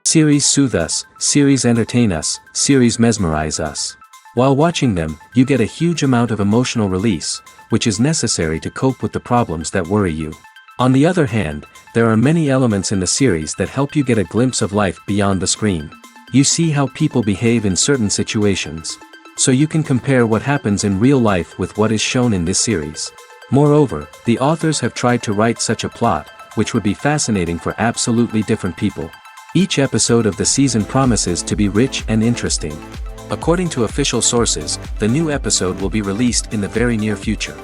Series soothe us, series entertain us, series mesmerize us. While watching them, you get a huge amount of emotional release, which is necessary to cope with the problems that worry you. On the other hand, there are many elements in the series that help you get a glimpse of life beyond the screen. You see how people behave in certain situations. So you can compare what happens in real life with what is shown in this series. Moreover, the authors have tried to write such a plot, which would be fascinating for absolutely different people. Each episode of the season promises to be rich and interesting. According to official sources, the new episode will be released in the very near future.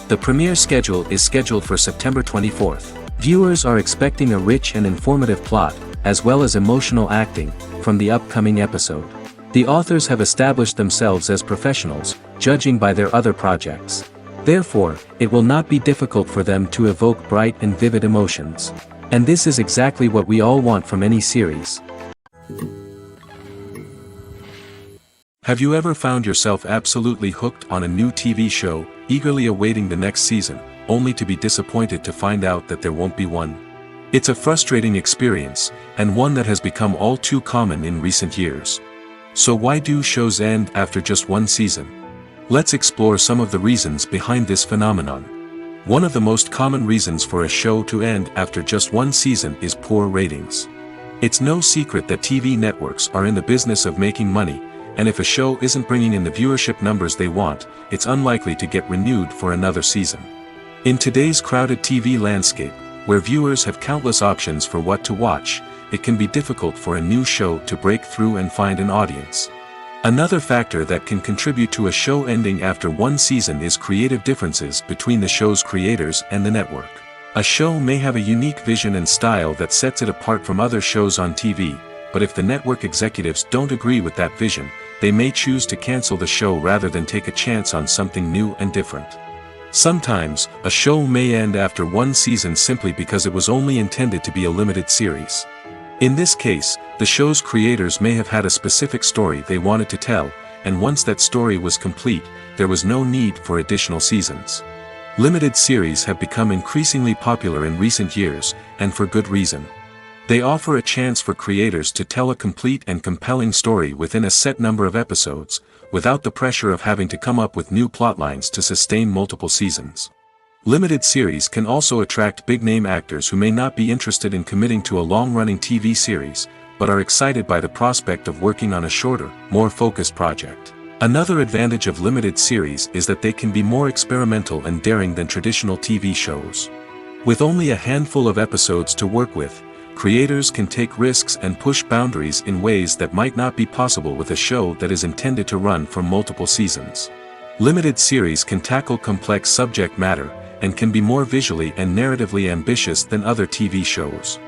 The premiere schedule is scheduled for September 24th. Viewers are expecting a rich and informative plot, as well as emotional acting, from the upcoming episode. The authors have established themselves as professionals, judging by their other projects. Therefore, it will not be difficult for them to evoke bright and vivid emotions. And this is exactly what we all want from any series. Have you ever found yourself absolutely hooked on a new TV show, eagerly awaiting the next season, only to be disappointed to find out that there won't be one? It's a frustrating experience, and one that has become all too common in recent years. So why do shows end after just one season? Let's explore some of the reasons behind this phenomenon. One of the most common reasons for a show to end after just one season is poor ratings. It's no secret that TV networks are in the business of making money, and if a show isn't bringing in the viewership numbers they want, it's unlikely to get renewed for another season. In today's crowded TV landscape, where viewers have countless options for what to watch, it can be difficult for a new show to break through and find an audience. Another factor that can contribute to a show ending after one season is creative differences between the show's creators and the network. A show may have a unique vision and style that sets it apart from other shows on TV, but if the network executives don't agree with that vision, they may choose to cancel the show rather than take a chance on something new and different. Sometimes, a show may end after one season simply because it was only intended to be a limited series. In this case, the show's creators may have had a specific story they wanted to tell, and once that story was complete, there was no need for additional seasons. Limited series have become increasingly popular in recent years, and for good reason. They offer a chance for creators to tell a complete and compelling story within a set number of episodes, without the pressure of having to come up with new plotlines to sustain multiple seasons. Limited series can also attract big-name actors who may not be interested in committing to a long-running TV series, but are excited by the prospect of working on a shorter, more focused project. Another advantage of limited series is that they can be more experimental and daring than traditional TV shows. With only a handful of episodes to work with, creators can take risks and push boundaries in ways that might not be possible with a show that is intended to run for multiple seasons. Limited series can tackle complex subject matter, and can be more visually and narratively ambitious than other TV shows.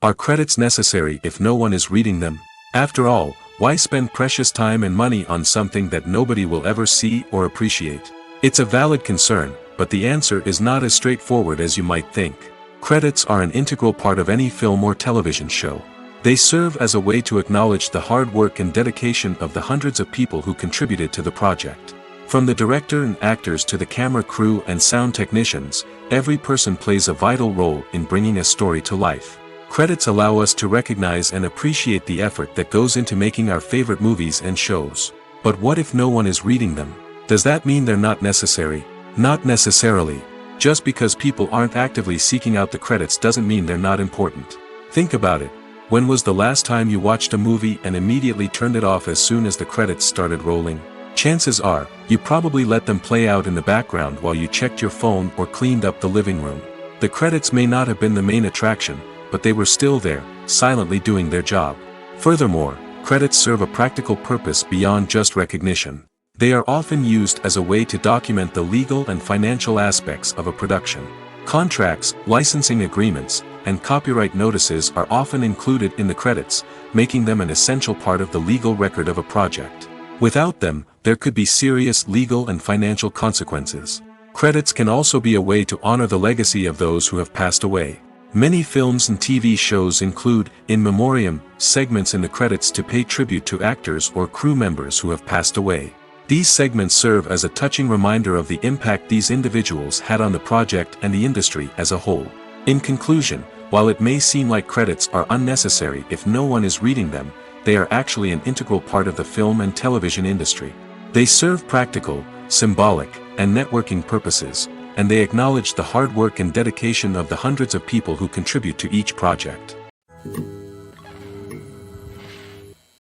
Are credits necessary if no one is reading them? After all, why spend precious time and money on something that nobody will ever see or appreciate? It's a valid concern, but the answer is not as straightforward as you might think. Credits are an integral part of any film or television show. They serve as a way to acknowledge the hard work and dedication of the hundreds of people who contributed to the project. From the director and actors to the camera crew and sound technicians, every person plays a vital role in bringing a story to life. Credits allow us to recognize and appreciate the effort that goes into making our favorite movies and shows. But what if no one is reading them? Does that mean they're not necessary? Not necessarily. Just because people aren't actively seeking out the credits doesn't mean they're not important. Think about it. When was the last time you watched a movie and immediately turned it off as soon as the credits started rolling? Chances are, you probably let them play out in the background while you checked your phone or cleaned up the living room. The credits may not have been the main attraction, but they were still there, silently doing their job. Furthermore, credits serve a practical purpose beyond just recognition. They are often used as a way to document the legal and financial aspects of a production. Contracts, licensing agreements, and copyright notices are often included in the credits, making them an essential part of the legal record of a project. Without them, there could be serious legal and financial consequences. Credits can also be a way to honor the legacy of those who have passed away. Many films and TV shows include, in memoriam, segments in the credits to pay tribute to actors or crew members who have passed away. These segments serve as a touching reminder of the impact these individuals had on the project and the industry as a whole. In conclusion, While it may seem like credits are unnecessary if no one is reading them, they are actually an integral part of the film and television industry. They serve practical, symbolic, and networking purposes, and they acknowledge the hard work and dedication of the hundreds of people who contribute to each project.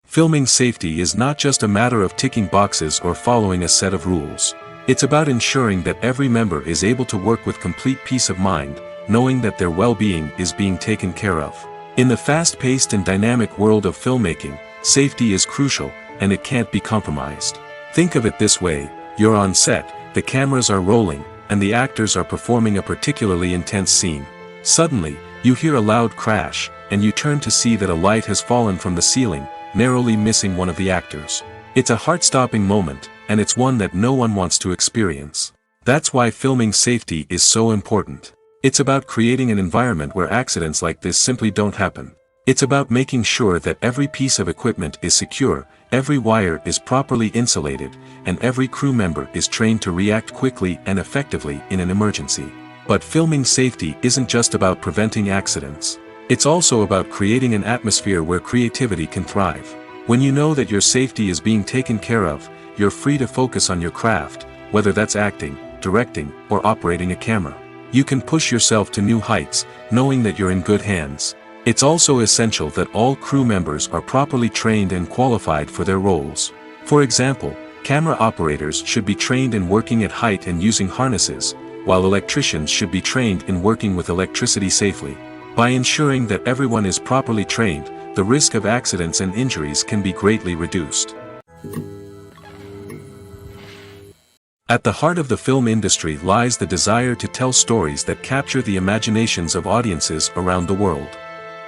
Filming safety is not just a matter of ticking boxes or following a set of rules. It's about ensuring that every member is able to work with complete peace of mind, knowing that their well-being is being taken care of. In the fast-paced and dynamic world of filmmaking, safety is crucial, and it can't be compromised. Think of it this way: you're on set, the cameras are rolling, and the actors are performing a particularly intense scene. Suddenly, you hear a loud crash, and you turn to see that a light has fallen from the ceiling, narrowly missing one of the actors. It's a heart-stopping moment, and it's one that no one wants to experience. That's why filming safety is so important. It's about creating an environment where accidents like this simply don't happen. It's about making sure that every piece of equipment is secure, every wire is properly insulated, and every crew member is trained to react quickly and effectively in an emergency. But filming safety isn't just about preventing accidents. It's also about creating an atmosphere where creativity can thrive. When you know that your safety is being taken care of, you're free to focus on your craft, whether that's acting, directing, or operating a camera. You can push yourself to new heights, knowing that you're in good hands. It's also essential that all crew members are properly trained and qualified for their roles. For example, camera operators should be trained in working at height and using harnesses, while electricians should be trained in working with electricity safely. By ensuring that everyone is properly trained, the risk of accidents and injuries can be greatly reduced. At the heart of the film industry lies the desire to tell stories that capture the imaginations of audiences around the world.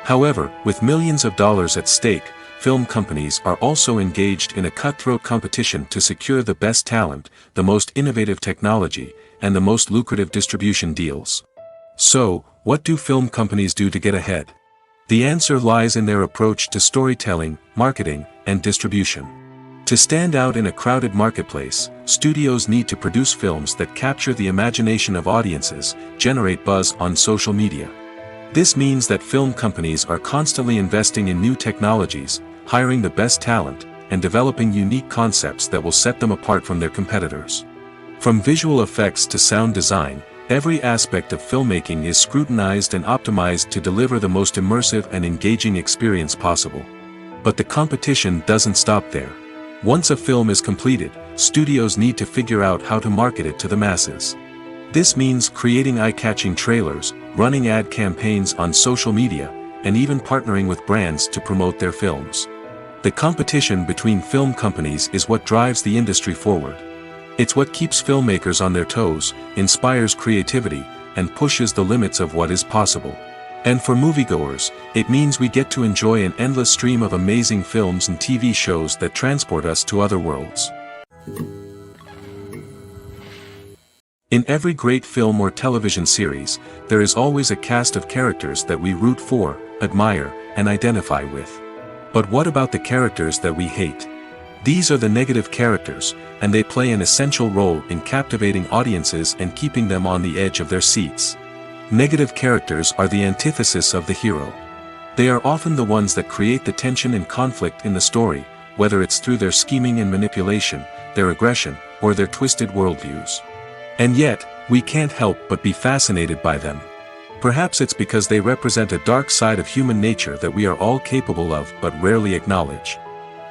However, with millions of dollars at stake, film companies are also engaged in a cutthroat competition to secure the best talent, the most innovative technology, and the most lucrative distribution deals. So, what do film companies do to get ahead? The answer lies in their approach to storytelling, marketing, and distribution. To stand out in a crowded marketplace, studios need to produce films that capture the imagination of audiences, generate buzz on social media. This means that film companies are constantly investing in new technologies, hiring the best talent, and developing unique concepts that will set them apart from their competitors. From visual effects to sound design, every aspect of filmmaking is scrutinized and optimized to deliver the most immersive and engaging experience possible. But the competition doesn't stop there. Once a film is completed, studios need to figure out how to market it to the masses. This means creating eye-catching trailers, running ad campaigns on social media, and even partnering with brands to promote their films. The competition between film companies is what drives the industry forward. It's what keeps filmmakers on their toes, inspires creativity, and pushes the limits of what is possible. And for moviegoers, it means we get to enjoy an endless stream of amazing films and TV shows that transport us to other worlds. In every great film or television series, there is always a cast of characters that we root for, admire, and identify with. But what about the characters that we hate? These are the negative characters, and they play an essential role in captivating audiences and keeping them on the edge of their seats. Negative characters are the antithesis of the hero. They are often the ones that create the tension and conflict in the story, whether it's through their scheming and manipulation, their aggression, or their twisted worldviews. And yet, we can't help but be fascinated by them. Perhaps it's because they represent a dark side of human nature that we are all capable of but rarely acknowledge.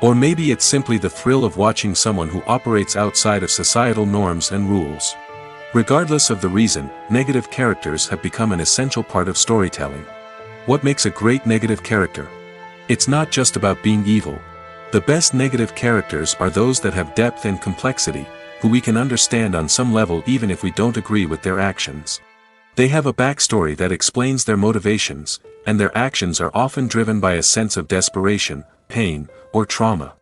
Or maybe it's simply the thrill of watching someone who operates outside of societal norms and rules. Regardless of the reason, negative characters have become an essential part of storytelling. What makes a great negative character? It's not just about being evil. The best negative characters are those that have depth and complexity, who we can understand on some level even if we don't agree with their actions. They have a backstory that explains their motivations, and their actions are often driven by a sense of desperation, pain, or trauma.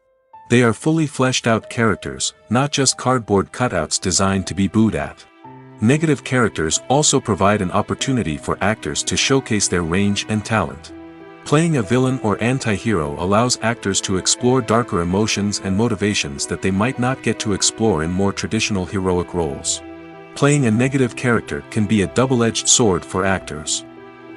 They are fully fleshed out characters, not just cardboard cutouts designed to be booed at. Negative characters also provide an opportunity for actors to showcase their range and talent. Playing a villain or anti-hero allows actors to explore darker emotions and motivations that they might not get to explore in more traditional heroic roles. Playing a negative character can be a double-edged sword for actors.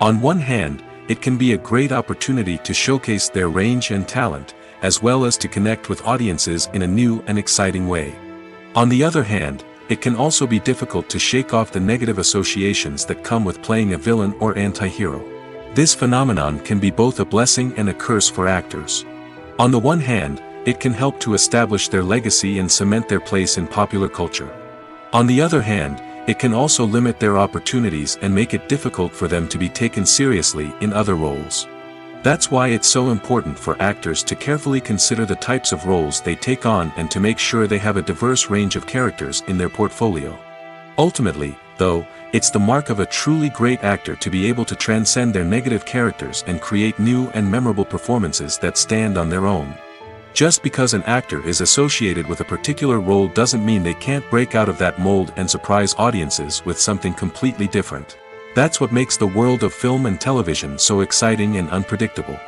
On one hand, it can be a great opportunity to showcase their range and talent, as well as to connect with audiences in a new and exciting way. On the other hand, it can also be difficult to shake off the negative associations that come with playing a villain or anti-hero. This phenomenon can be both a blessing and a curse for actors. On the one hand, it can help to establish their legacy and cement their place in popular culture. On the other hand, it can also limit their opportunities and make it difficult for them to be taken seriously in other roles. That's why it's so important for actors to carefully consider the types of roles they take on and to make sure they have a diverse range of characters in their portfolio. Ultimately, though, it's the mark of a truly great actor to be able to transcend their negative characters and create new and memorable performances that stand on their own. Just because an actor is associated with a particular role doesn't mean they can't break out of that mold and surprise audiences with something completely different. That's what makes the world of film and television so exciting and unpredictable.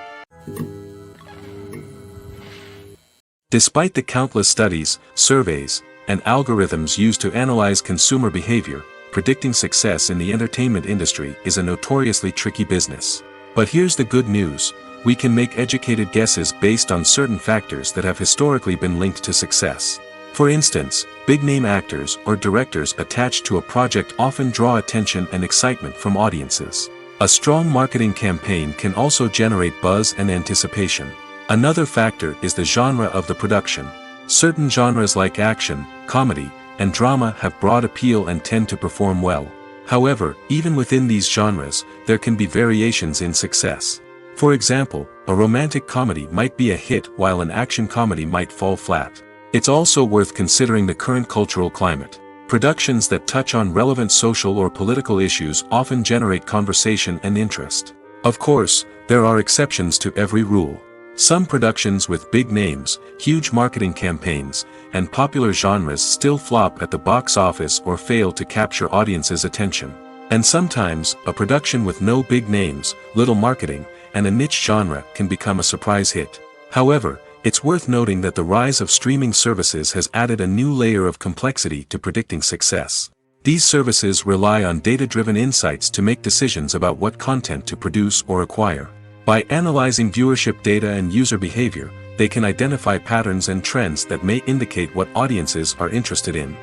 Despite the countless studies, surveys, and algorithms used to analyze consumer behavior, predicting success in the entertainment industry is a notoriously tricky business. But here's the good news: we can make educated guesses based on certain factors that have historically been linked to success. For instance, big-name actors or directors attached to a project often draw attention and excitement from audiences. A strong marketing campaign can also generate buzz and anticipation. Another factor is the genre of the production. Certain genres like action, comedy, and drama have broad appeal and tend to perform well. However, even within these genres, there can be variations in success. For example, a romantic comedy might be a hit while an action comedy might fall flat. It's also worth considering the current cultural climate. Productions that touch on relevant social or political issues often generate conversation and interest. Of course, there are exceptions to every rule. Some productions with big names, huge marketing campaigns, and popular genres still flop at the box office or fail to capture audiences' attention. And sometimes, a production with no big names, little marketing, and a niche genre can become a surprise hit. However, it's worth noting that the rise of streaming services has added a new layer of complexity to predicting success. These services rely on data-driven insights to make decisions about what content to produce or acquire. By analyzing viewership data and user behavior, they can identify patterns and trends that may indicate what audiences are interested in.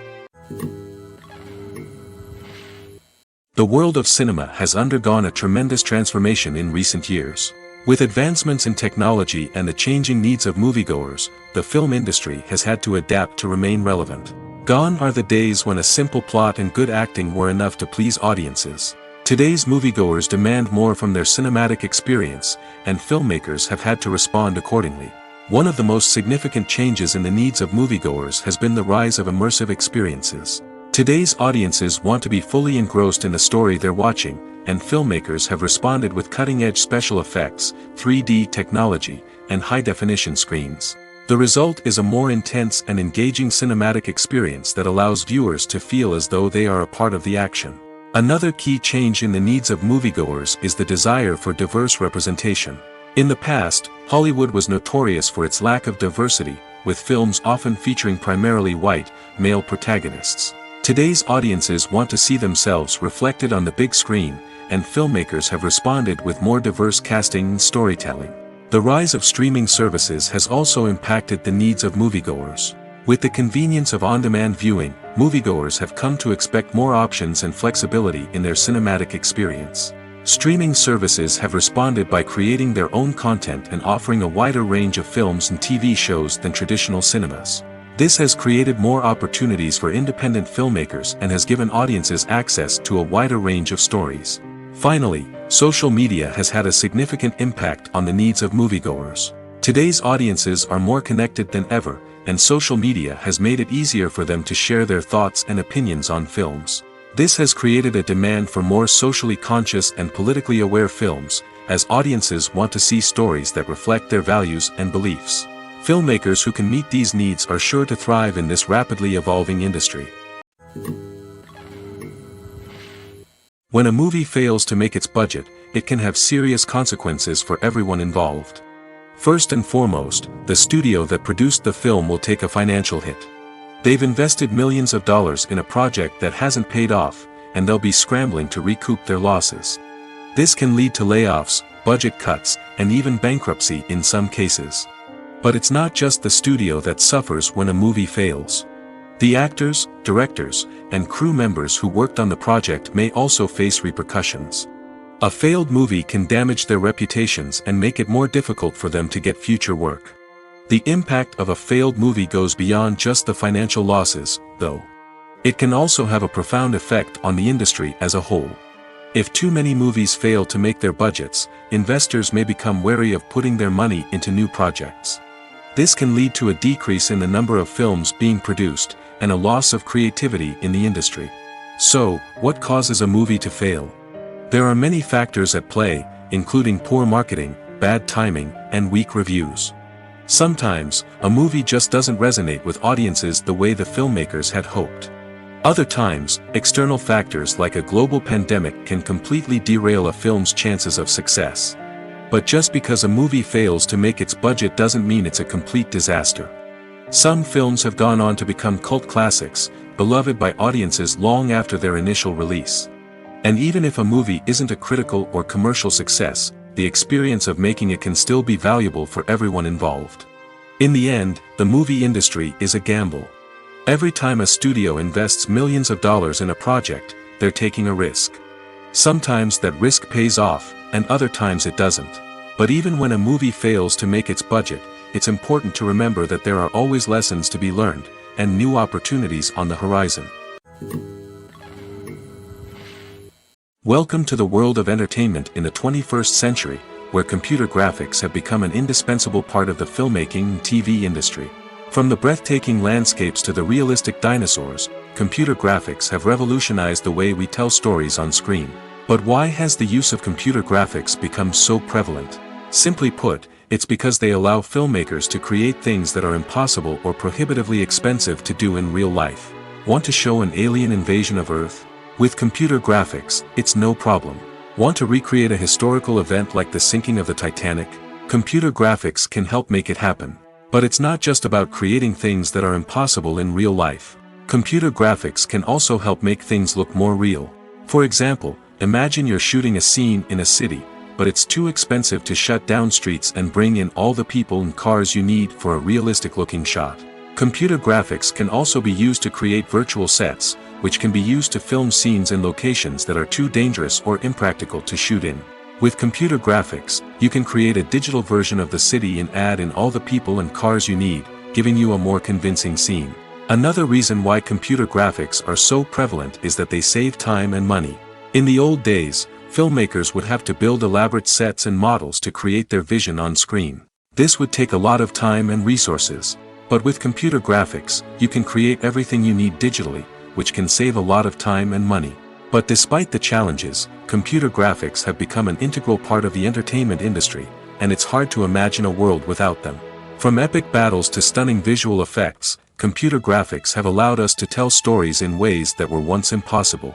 The world of cinema has undergone a tremendous transformation in recent years. With advancements in technology and the changing needs of moviegoers, the film industry has had to adapt to remain relevant. Gone are the days when a simple plot and good acting were enough to please audiences. Today's moviegoers demand more from their cinematic experience, and filmmakers have had to respond accordingly. One of the most significant changes in the needs of moviegoers has been the rise of immersive experiences. Today's audiences want to be fully engrossed in the story they're watching, and filmmakers have responded with cutting-edge special effects, 3D technology, and high-definition screens. The result is a more intense and engaging cinematic experience that allows viewers to feel as though they are a part of the action. Another key change in the needs of moviegoers is the desire for diverse representation. In the past, Hollywood was notorious for its lack of diversity, with films often featuring primarily white, male protagonists. Today's audiences want to see themselves reflected on the big screen, and filmmakers have responded with more diverse casting and storytelling. The rise of streaming services has also impacted the needs of moviegoers. With the convenience of on-demand viewing, moviegoers have come to expect more options and flexibility in their cinematic experience. Streaming services have responded by creating their own content and offering a wider range of films and TV shows than traditional cinemas. This has created more opportunities for independent filmmakers and has given audiences access to a wider range of stories. Finally, social media has had a significant impact on the needs of moviegoers. Today's audiences are more connected than ever, and social media has made it easier for them to share their thoughts and opinions on films. This has created a demand for more socially conscious and politically aware films, as audiences want to see stories that reflect their values and beliefs. Filmmakers who can meet these needs are sure to thrive in this rapidly evolving industry. When a movie fails to make its budget, it can have serious consequences for everyone involved. First and foremost, the studio that produced the film will take a financial hit. They've invested millions of dollars in a project that hasn't paid off, and they'll be scrambling to recoup their losses. This can lead to layoffs, budget cuts, and even bankruptcy in some cases. But it's not just the studio that suffers when a movie fails. The actors, directors, and crew members who worked on the project may also face repercussions. A failed movie can damage their reputations and make it more difficult for them to get future work. The impact of a failed movie goes beyond just the financial losses, though. It can also have a profound effect on the industry as a whole. If too many movies fail to make their budgets, investors may become wary of putting their money into new projects. This can lead to a decrease in the number of films being produced, and a loss of creativity in the industry. So, what causes a movie to fail? There are many factors at play, including poor marketing, bad timing, and weak reviews. Sometimes, a movie just doesn't resonate with audiences the way the filmmakers had hoped. Other times, external factors like a global pandemic can completely derail a film's chances of success. But just because a movie fails to make its budget doesn't mean it's a complete disaster. Some films have gone on to become cult classics, beloved by audiences long after their initial release. And even if a movie isn't a critical or commercial success, the experience of making it can still be valuable for everyone involved. In the end, the movie industry is a gamble. Every time a studio invests millions of dollars in a project, they're taking a risk. Sometimes that risk pays off, and other times it doesn't. But even when a movie fails to make its budget, it's important to remember that there are always lessons to be learned, and new opportunities on the horizon. Welcome to the world of entertainment in the 21st century, where computer graphics have become an indispensable part of the filmmaking and TV industry. From the breathtaking landscapes to the realistic dinosaurs, computer graphics have revolutionized the way we tell stories on screen. But why has the use of computer graphics become so prevalent? Simply put, it's because they allow filmmakers to create things that are impossible or prohibitively expensive to do in real life. Want to show an alien invasion of Earth? With computer graphics, it's no problem. Want to recreate a historical event like the sinking of the Titanic? Computer graphics can help make it happen. But it's not just about creating things that are impossible in real life. Computer graphics can also help make things look more real. For example, imagine you're shooting a scene in a city, but it's too expensive to shut down streets and bring in all the people and cars you need for a realistic-looking shot. Computer graphics can also be used to create virtual sets, which can be used to film scenes in locations that are too dangerous or impractical to shoot in. With computer graphics, you can create a digital version of the city and add in all the people and cars you need, giving you a more convincing scene. Another reason why computer graphics are so prevalent is that they save time and money. In the old days, filmmakers would have to build elaborate sets and models to create their vision on screen. This would take a lot of time and resources. But with computer graphics, you can create everything you need digitally, which can save a lot of time and money. But despite the challenges, computer graphics have become an integral part of the entertainment industry, and it's hard to imagine a world without them. From epic battles to stunning visual effects, computer graphics have allowed us to tell stories in ways that were once impossible.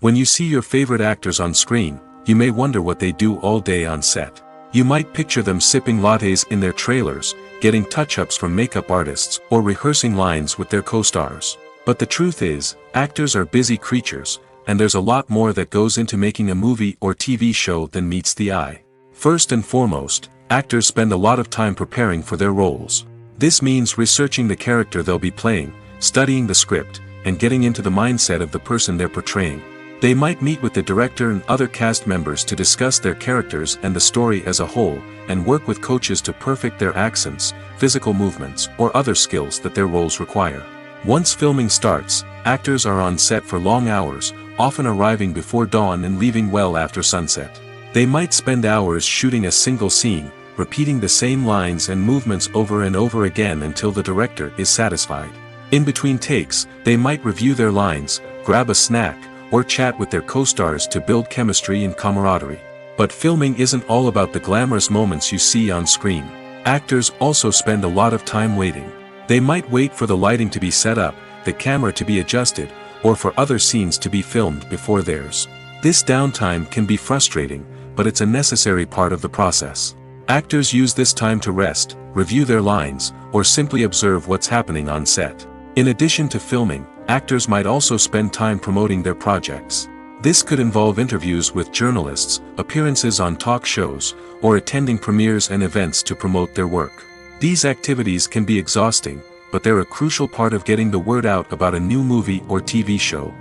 When you see your favorite actors on screen, you may wonder what they do all day on set. You might picture them sipping lattes in their trailers, getting touch-ups from makeup artists, or rehearsing lines with their co-stars. But the truth is, actors are busy creatures, and there's a lot more that goes into making a movie or TV show than meets the eye. First and foremost, actors spend a lot of time preparing for their roles. This means researching the character they'll be playing, studying the script, and getting into the mindset of the person they're portraying. They might meet with the director and other cast members to discuss their characters and the story as a whole, and work with coaches to perfect their accents, physical movements, or other skills that their roles require. Once filming starts, actors are on set for long hours, often arriving before dawn and leaving well after sunset. They might spend hours shooting a single scene, repeating the same lines and movements over and over again until the director is satisfied. In between takes, they might review their lines, grab a snack, or chat with their co-stars to build chemistry and camaraderie. But filming isn't all about the glamorous moments you see on screen. Actors also spend a lot of time waiting. They might wait for the lighting to be set up, the camera to be adjusted, or for other scenes to be filmed before theirs. This downtime can be frustrating, but it's a necessary part of the process. Actors use this time to rest, review their lines, or simply observe what's happening on set. In addition to filming, Actors might also spend time promoting their projects. This could involve interviews with journalists, appearances on talk shows, or attending premieres and events to promote their work. These activities can be exhausting, but they're a crucial part of getting the word out about a new movie or TV show.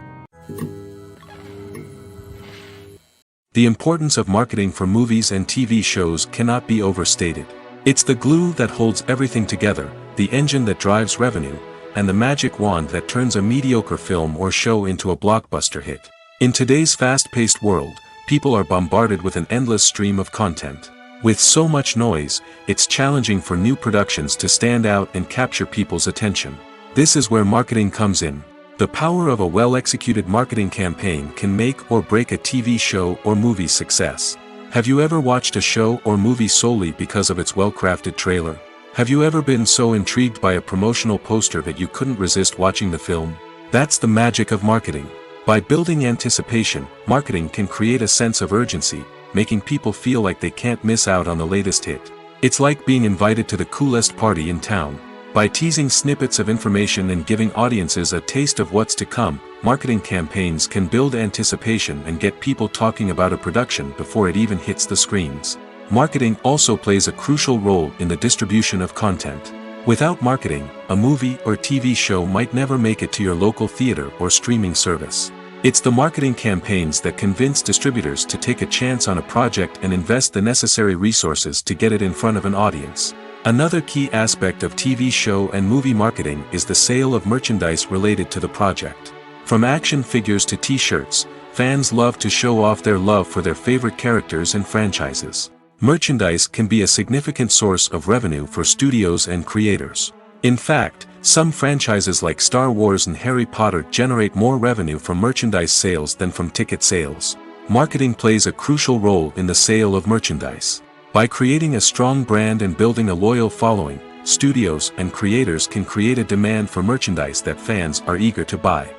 The importance of marketing for movies and TV shows cannot be overstated. It's the glue that holds everything together, the engine that drives revenue, and the magic wand that turns a mediocre film or show into a blockbuster hit. In today's fast-paced world, people are bombarded with an endless stream of content. With so much noise, it's challenging for new productions to stand out and capture people's attention. This is where marketing comes in. The power of a well-executed marketing campaign can make or break a TV show or movie's success. Have you ever watched a show or movie solely because of its well-crafted trailer? Have you ever been so intrigued by a promotional poster that you couldn't resist watching the film? That's the magic of marketing. By building anticipation, marketing can create a sense of urgency, making people feel like they can't miss out on the latest hit. It's like being invited to the coolest party in town. By teasing snippets of information and giving audiences a taste of what's to come, marketing campaigns can build anticipation and get people talking about a production before it even hits the screens. Marketing also plays a crucial role in the distribution of content. Without marketing, a movie or TV show might never make it to your local theater or streaming service. It's the marketing campaigns that convince distributors to take a chance on a project and invest the necessary resources to get it in front of an audience. Another key aspect of TV show and movie marketing is the sale of merchandise related to the project. From action figures to t-shirts, fans love to show off their love for their favorite characters and franchises. Merchandise can be a significant source of revenue for studios and creators. In fact, some franchises like Star Wars and Harry Potter generate more revenue from merchandise sales than from ticket sales. Marketing plays a crucial role in the sale of merchandise. By creating a strong brand and building a loyal following, studios and creators can create a demand for merchandise that fans are eager to buy.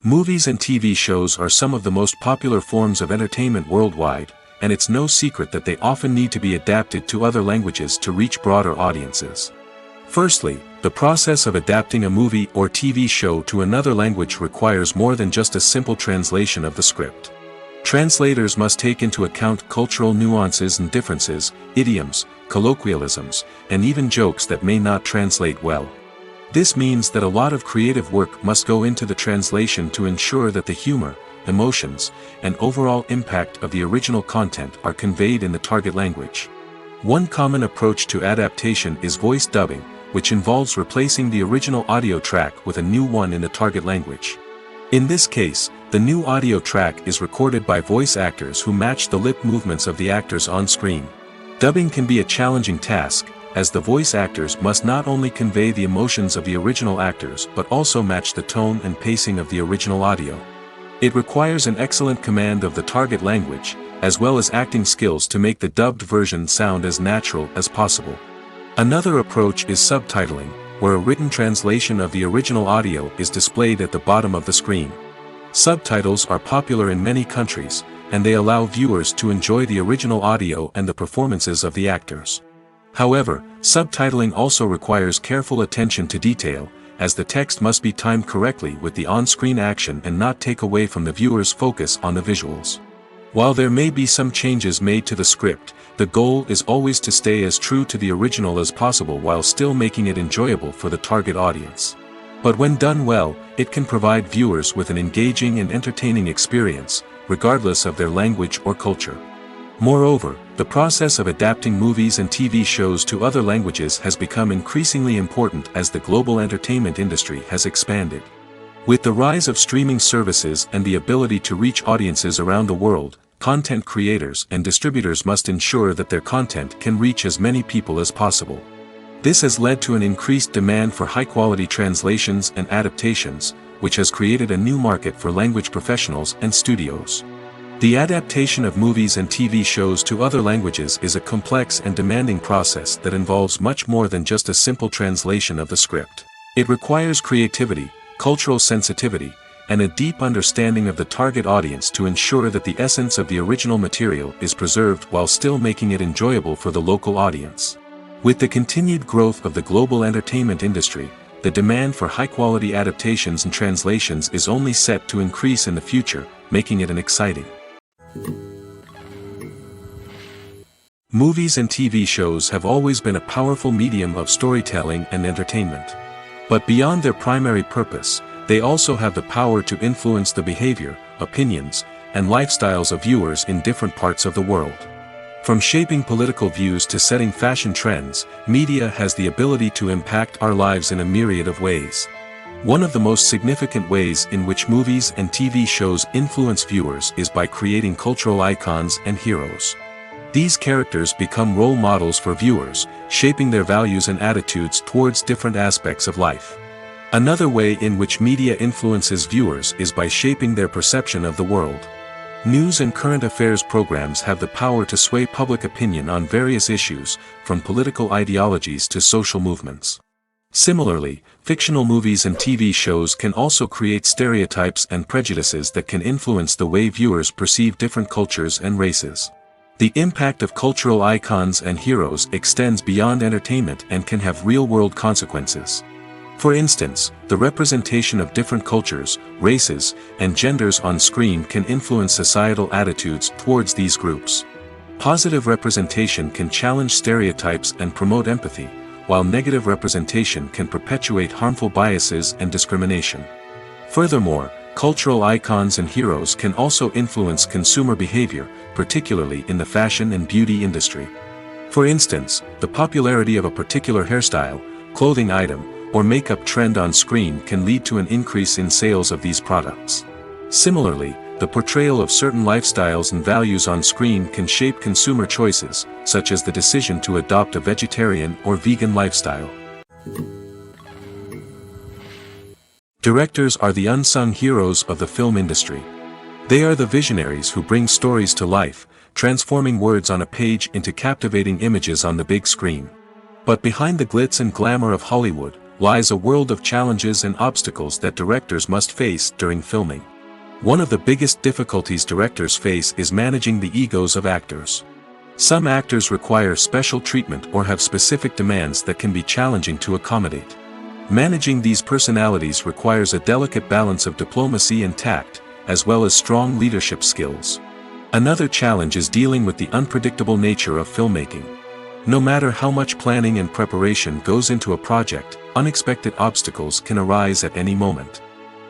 Movies and TV shows are some of the most popular forms of entertainment worldwide, and it's no secret that they often need to be adapted to other languages to reach broader audiences. Firstly, the process of adapting a movie or TV show to another language requires more than just a simple translation of the script. Translators must take into account cultural nuances and differences, idioms, colloquialisms, and even jokes that may not translate well. This means that a lot of creative work must go into the translation to ensure that the humor, emotions, and overall impact of the original content are conveyed in the target language. One common approach to adaptation is voice dubbing, which involves replacing the original audio track with a new one in the target language. In this case, the new audio track is recorded by voice actors who match the lip movements of the actors on screen. Dubbing can be a challenging task, as the voice actors must not only convey the emotions of the original actors but also match the tone and pacing of the original audio. It requires an excellent command of the target language, as well as acting skills to make the dubbed version sound as natural as possible. Another approach is subtitling, where a written translation of the original audio is displayed at the bottom of the screen. Subtitles are popular in many countries, and they allow viewers to enjoy the original audio and the performances of the actors. However, subtitling also requires careful attention to detail, as the text must be timed correctly with the on-screen action and not take away from the viewer's focus on the visuals. While there may be some changes made to the script, the goal is always to stay as true to the original as possible while still making it enjoyable for the target audience. But when done well, it can provide viewers with an engaging and entertaining experience, regardless of their language or culture. Moreover, the process of adapting movies and TV shows to other languages has become increasingly important as the global entertainment industry has expanded. With the rise of streaming services and the ability to reach audiences around the world, content creators and distributors must ensure that their content can reach as many people as possible. This has led to an increased demand for high-quality translations and adaptations, which has created a new market for language professionals and studios. The adaptation of movies and TV shows to other languages is a complex and demanding process that involves much more than just a simple translation of the script. It requires creativity, cultural sensitivity, and a deep understanding of the target audience to ensure that the essence of the original material is preserved while still making it enjoyable for the local audience. With the continued growth of the global entertainment industry, the demand for high-quality adaptations and translations is only set to increase in the future, making it an exciting. Movies and TV shows have always been a powerful medium of storytelling and entertainment. But beyond their primary purpose, they also have the power to influence the behavior, opinions, and lifestyles of viewers in different parts of the world. From shaping political views to setting fashion trends, media has the ability to impact our lives in a myriad of ways. One of the most significant ways in which movies and TV shows influence viewers is by creating cultural icons and heroes. These characters become role models for viewers, shaping their values and attitudes towards different aspects of life. Another way in which media influences viewers is by shaping their perception of the world. News and current affairs programs have the power to sway public opinion on various issues, from political ideologies to social movements. Similarly, fictional movies and TV shows can also create stereotypes and prejudices that can influence the way viewers perceive different cultures and races. The impact of cultural icons and heroes extends beyond entertainment and can have real-world consequences. For instance, the representation of different cultures, races, and genders on screen can influence societal attitudes towards these groups. Positive representation can challenge stereotypes and promote empathy, while negative representation can perpetuate harmful biases and discrimination. Furthermore, cultural icons and heroes can also influence consumer behavior, particularly in the fashion and beauty industry. For instance, the popularity of a particular hairstyle, clothing item, or makeup trend on screen can lead to an increase in sales of these products. Similarly, the portrayal of certain lifestyles and values on screen can shape consumer choices, such as the decision to adopt a vegetarian or vegan lifestyle. Directors are the unsung heroes of the film industry. They are the visionaries who bring stories to life, transforming words on a page into captivating images on the big screen. But behind the glitz and glamour of Hollywood lies a world of challenges and obstacles that directors must face during filming. One of the biggest difficulties directors face is managing the egos of actors. Some actors require special treatment or have specific demands that can be challenging to accommodate. Managing these personalities requires a delicate balance of diplomacy and tact, as well as strong leadership skills. Another challenge is dealing with the unpredictable nature of filmmaking. No matter how much planning and preparation goes into a project, unexpected obstacles can arise at any moment.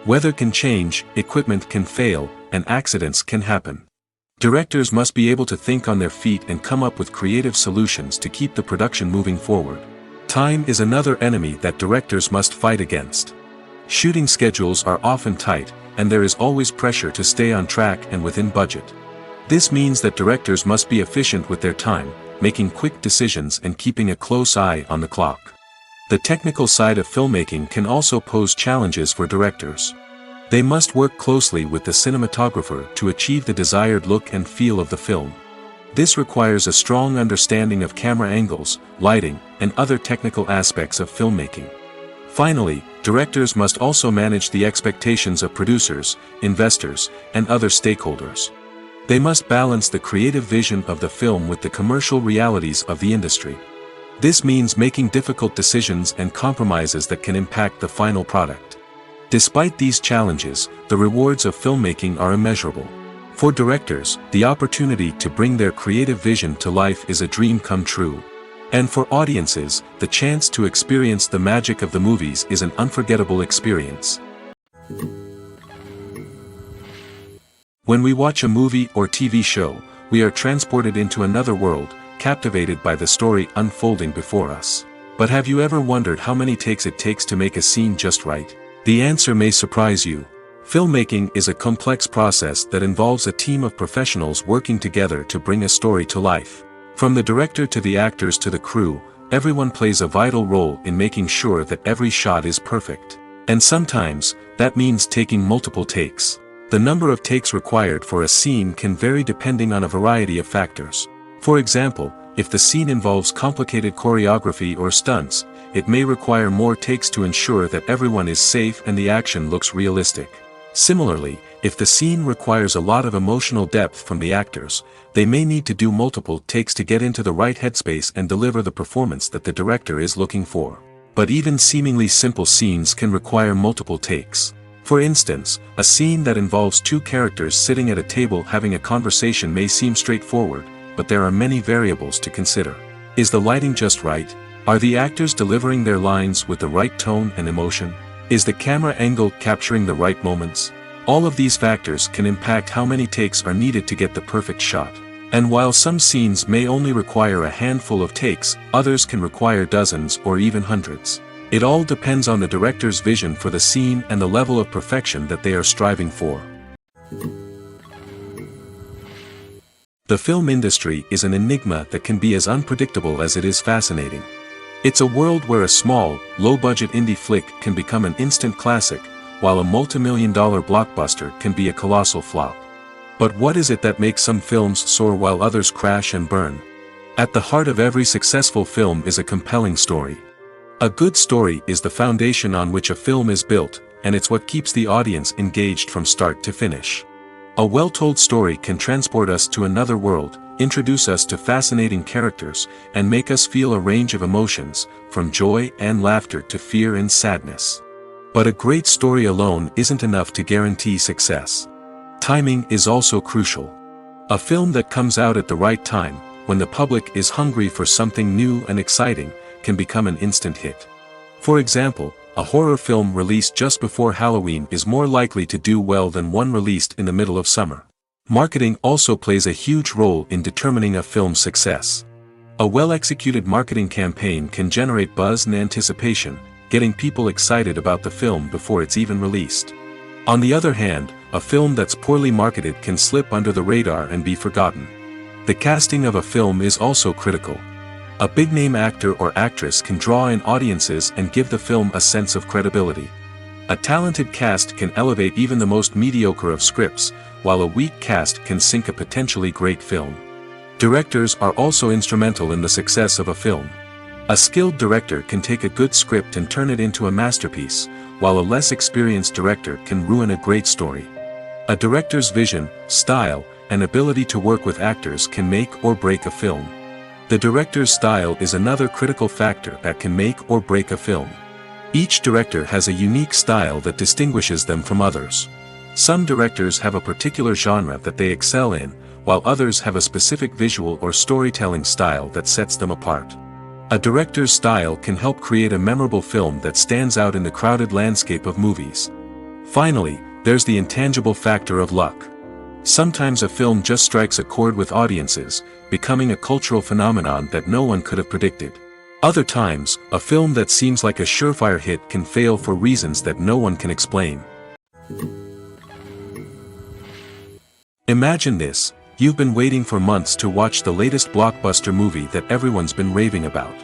Weather can change, equipment can fail, and accidents can happen. Directors must be able to think on their feet and come up with creative solutions to keep the production moving forward. Time is another enemy that directors must fight against. Shooting schedules are often tight, and there is always pressure to stay on track and within budget. This means that directors must be efficient with their time, making quick decisions and keeping a close eye on the clock. The technical side of filmmaking can also pose challenges for directors. They must work closely with the cinematographer to achieve the desired look and feel of the film. This requires a strong understanding of camera angles, lighting, and other technical aspects of filmmaking. Finally, directors must also manage the expectations of producers, investors, and other stakeholders. They must balance the creative vision of the film with the commercial realities of the industry. This means making difficult decisions and compromises that can impact the final product. Despite these challenges, the rewards of filmmaking are immeasurable. For directors, the opportunity to bring their creative vision to life is a dream come true. And for audiences, the chance to experience the magic of the movies is an unforgettable experience. When we watch a movie or TV show, we are transported into another world, captivated by the story unfolding before us. But have you ever wondered how many takes it takes to make a scene just right? The answer may surprise you. Filmmaking is a complex process that involves a team of professionals working together to bring a story to life. From the director to the actors to the crew, everyone plays a vital role in making sure that every shot is perfect. And sometimes, that means taking multiple takes. The number of takes required for a scene can vary depending on a variety of factors. For example, if the scene involves complicated choreography or stunts, it may require more takes to ensure that everyone is safe and the action looks realistic. Similarly, If the scene requires a lot of emotional depth from the actors, they may need to do multiple takes to get into the right headspace and deliver the performance that the director is looking for. But even seemingly simple scenes can require multiple takes. For instance, a scene that involves two characters sitting at a table having a conversation may seem straightforward, but there are many variables to consider. Is the lighting just right? Are the actors delivering their lines with the right tone and emotion? Is the camera angle capturing the right moments? All of these factors can impact how many takes are needed to get the perfect shot. And while some scenes may only require a handful of takes, others can require dozens or even hundreds. It all depends on the director's vision for the scene and the level of perfection that they are striving for. The film industry is an enigma that can be as unpredictable as it is fascinating. It's a world where a small, low-budget indie flick can become an instant classic, while a multi-million-dollar blockbuster can be a colossal flop. But what is it that makes some films soar while others crash and burn? At the heart of every successful film is a compelling story. A good story is the foundation on which a film is built, and it's what keeps the audience engaged from start to finish. A well-told story can transport us to another world, introduce us to fascinating characters, and make us feel a range of emotions, from joy and laughter to fear and sadness. But a great story alone isn't enough to guarantee success. Timing is also crucial. A film that comes out at the right time, when the public is hungry for something new and exciting, can become an instant hit. For example, a horror film released just before Halloween is more likely to do well than one released in the middle of summer. Marketing also plays a huge role in determining a film's success. A well-executed marketing campaign can generate buzz and anticipation, getting people excited about the film before it's even released. On the other hand, a film that's poorly marketed can slip under the radar and be forgotten. The casting of a film is also critical. A big-name actor or actress can draw in audiences and give the film a sense of credibility. A talented cast can elevate even the most mediocre of scripts, while a weak cast can sink a potentially great film. Directors are also instrumental in the success of a film. A skilled director can take a good script and turn it into a masterpiece, while a less experienced director can ruin a great story. A director's vision, style, and ability to work with actors can make or break a film. The director's style is another critical factor that can make or break a film. Each director has a unique style that distinguishes them from others. Some directors have a particular genre that they excel in, while others have a specific visual or storytelling style that sets them apart. A director's style can help create a memorable film that stands out in the crowded landscape of movies. Finally, there's the intangible factor of luck. Sometimes a film just strikes a chord with audiences, becoming a cultural phenomenon that no one could have predicted. Other times, a film that seems like a surefire hit can fail for reasons that no one can explain. Imagine this: you've been waiting for months to watch the latest blockbuster movie that everyone's been raving about.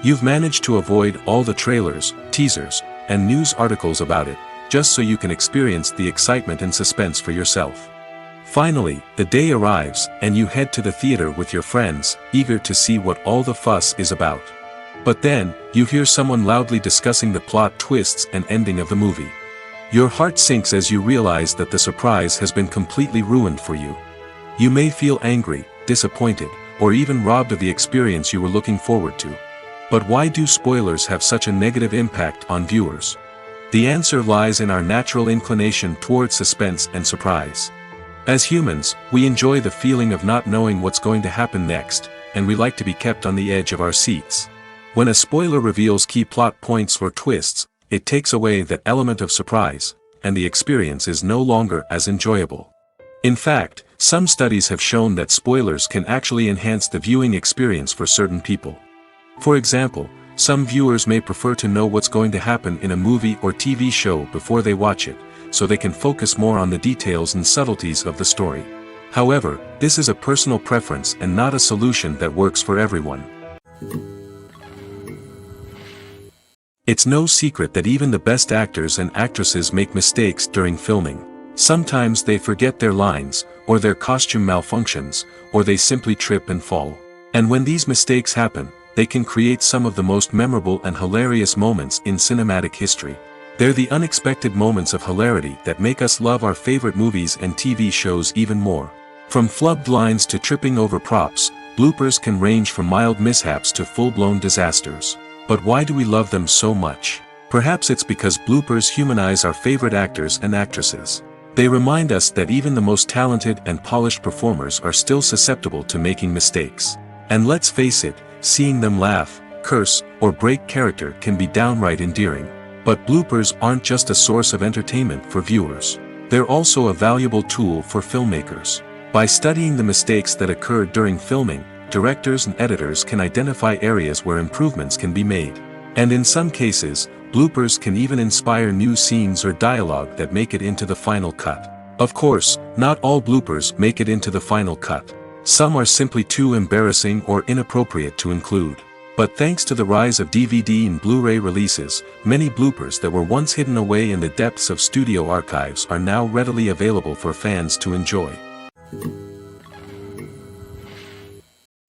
You've managed to avoid all the trailers, teasers, and news articles about it, just so you can experience the excitement and suspense for yourself. Finally, the day arrives, and you head to the theater with your friends, eager to see what all the fuss is about. But then, you hear someone loudly discussing the plot twists and ending of the movie. Your heart sinks as you realize that the surprise has been completely ruined for you. You may feel angry, disappointed, or even robbed of the experience you were looking forward to. But why do spoilers have such a negative impact on viewers? The answer lies in our natural inclination towards suspense and surprise. As humans, we enjoy the feeling of not knowing what's going to happen next, and we like to be kept on the edge of our seats. When a spoiler reveals key plot points or twists, it takes away that element of surprise, and the experience is no longer as enjoyable. In fact, some studies have shown that spoilers can actually enhance the viewing experience for certain people. For example, some viewers may prefer to know what's going to happen in a movie or TV show before they watch it, so they can focus more on the details and subtleties of the story. However, this is a personal preference and not a solution that works for everyone. It's no secret that even the best actors and actresses make mistakes during filming. Sometimes they forget their lines, or their costume malfunctions, or they simply trip and fall. And when these mistakes happen, they can create some of the most memorable and hilarious moments in cinematic history. They're the unexpected moments of hilarity that make us love our favorite movies and TV shows even more. From flubbed lines to tripping over props, bloopers can range from mild mishaps to full-blown disasters. But why do we love them so much? Perhaps it's because bloopers humanize our favorite actors and actresses. They remind us that even the most talented and polished performers are still susceptible to making mistakes. And let's face it, seeing them laugh, curse, or break character can be downright endearing. But bloopers aren't just a source of entertainment for viewers. They're also a valuable tool for filmmakers. By studying the mistakes that occurred during filming, directors and editors can identify areas where improvements can be made. And in some cases, bloopers can even inspire new scenes or dialogue that make it into the final cut. Of course, not all bloopers make it into the final cut. Some are simply too embarrassing or inappropriate to include. But thanks to the rise of DVD and Blu-ray releases, many bloopers that were once hidden away in the depths of studio archives are now readily available for fans to enjoy.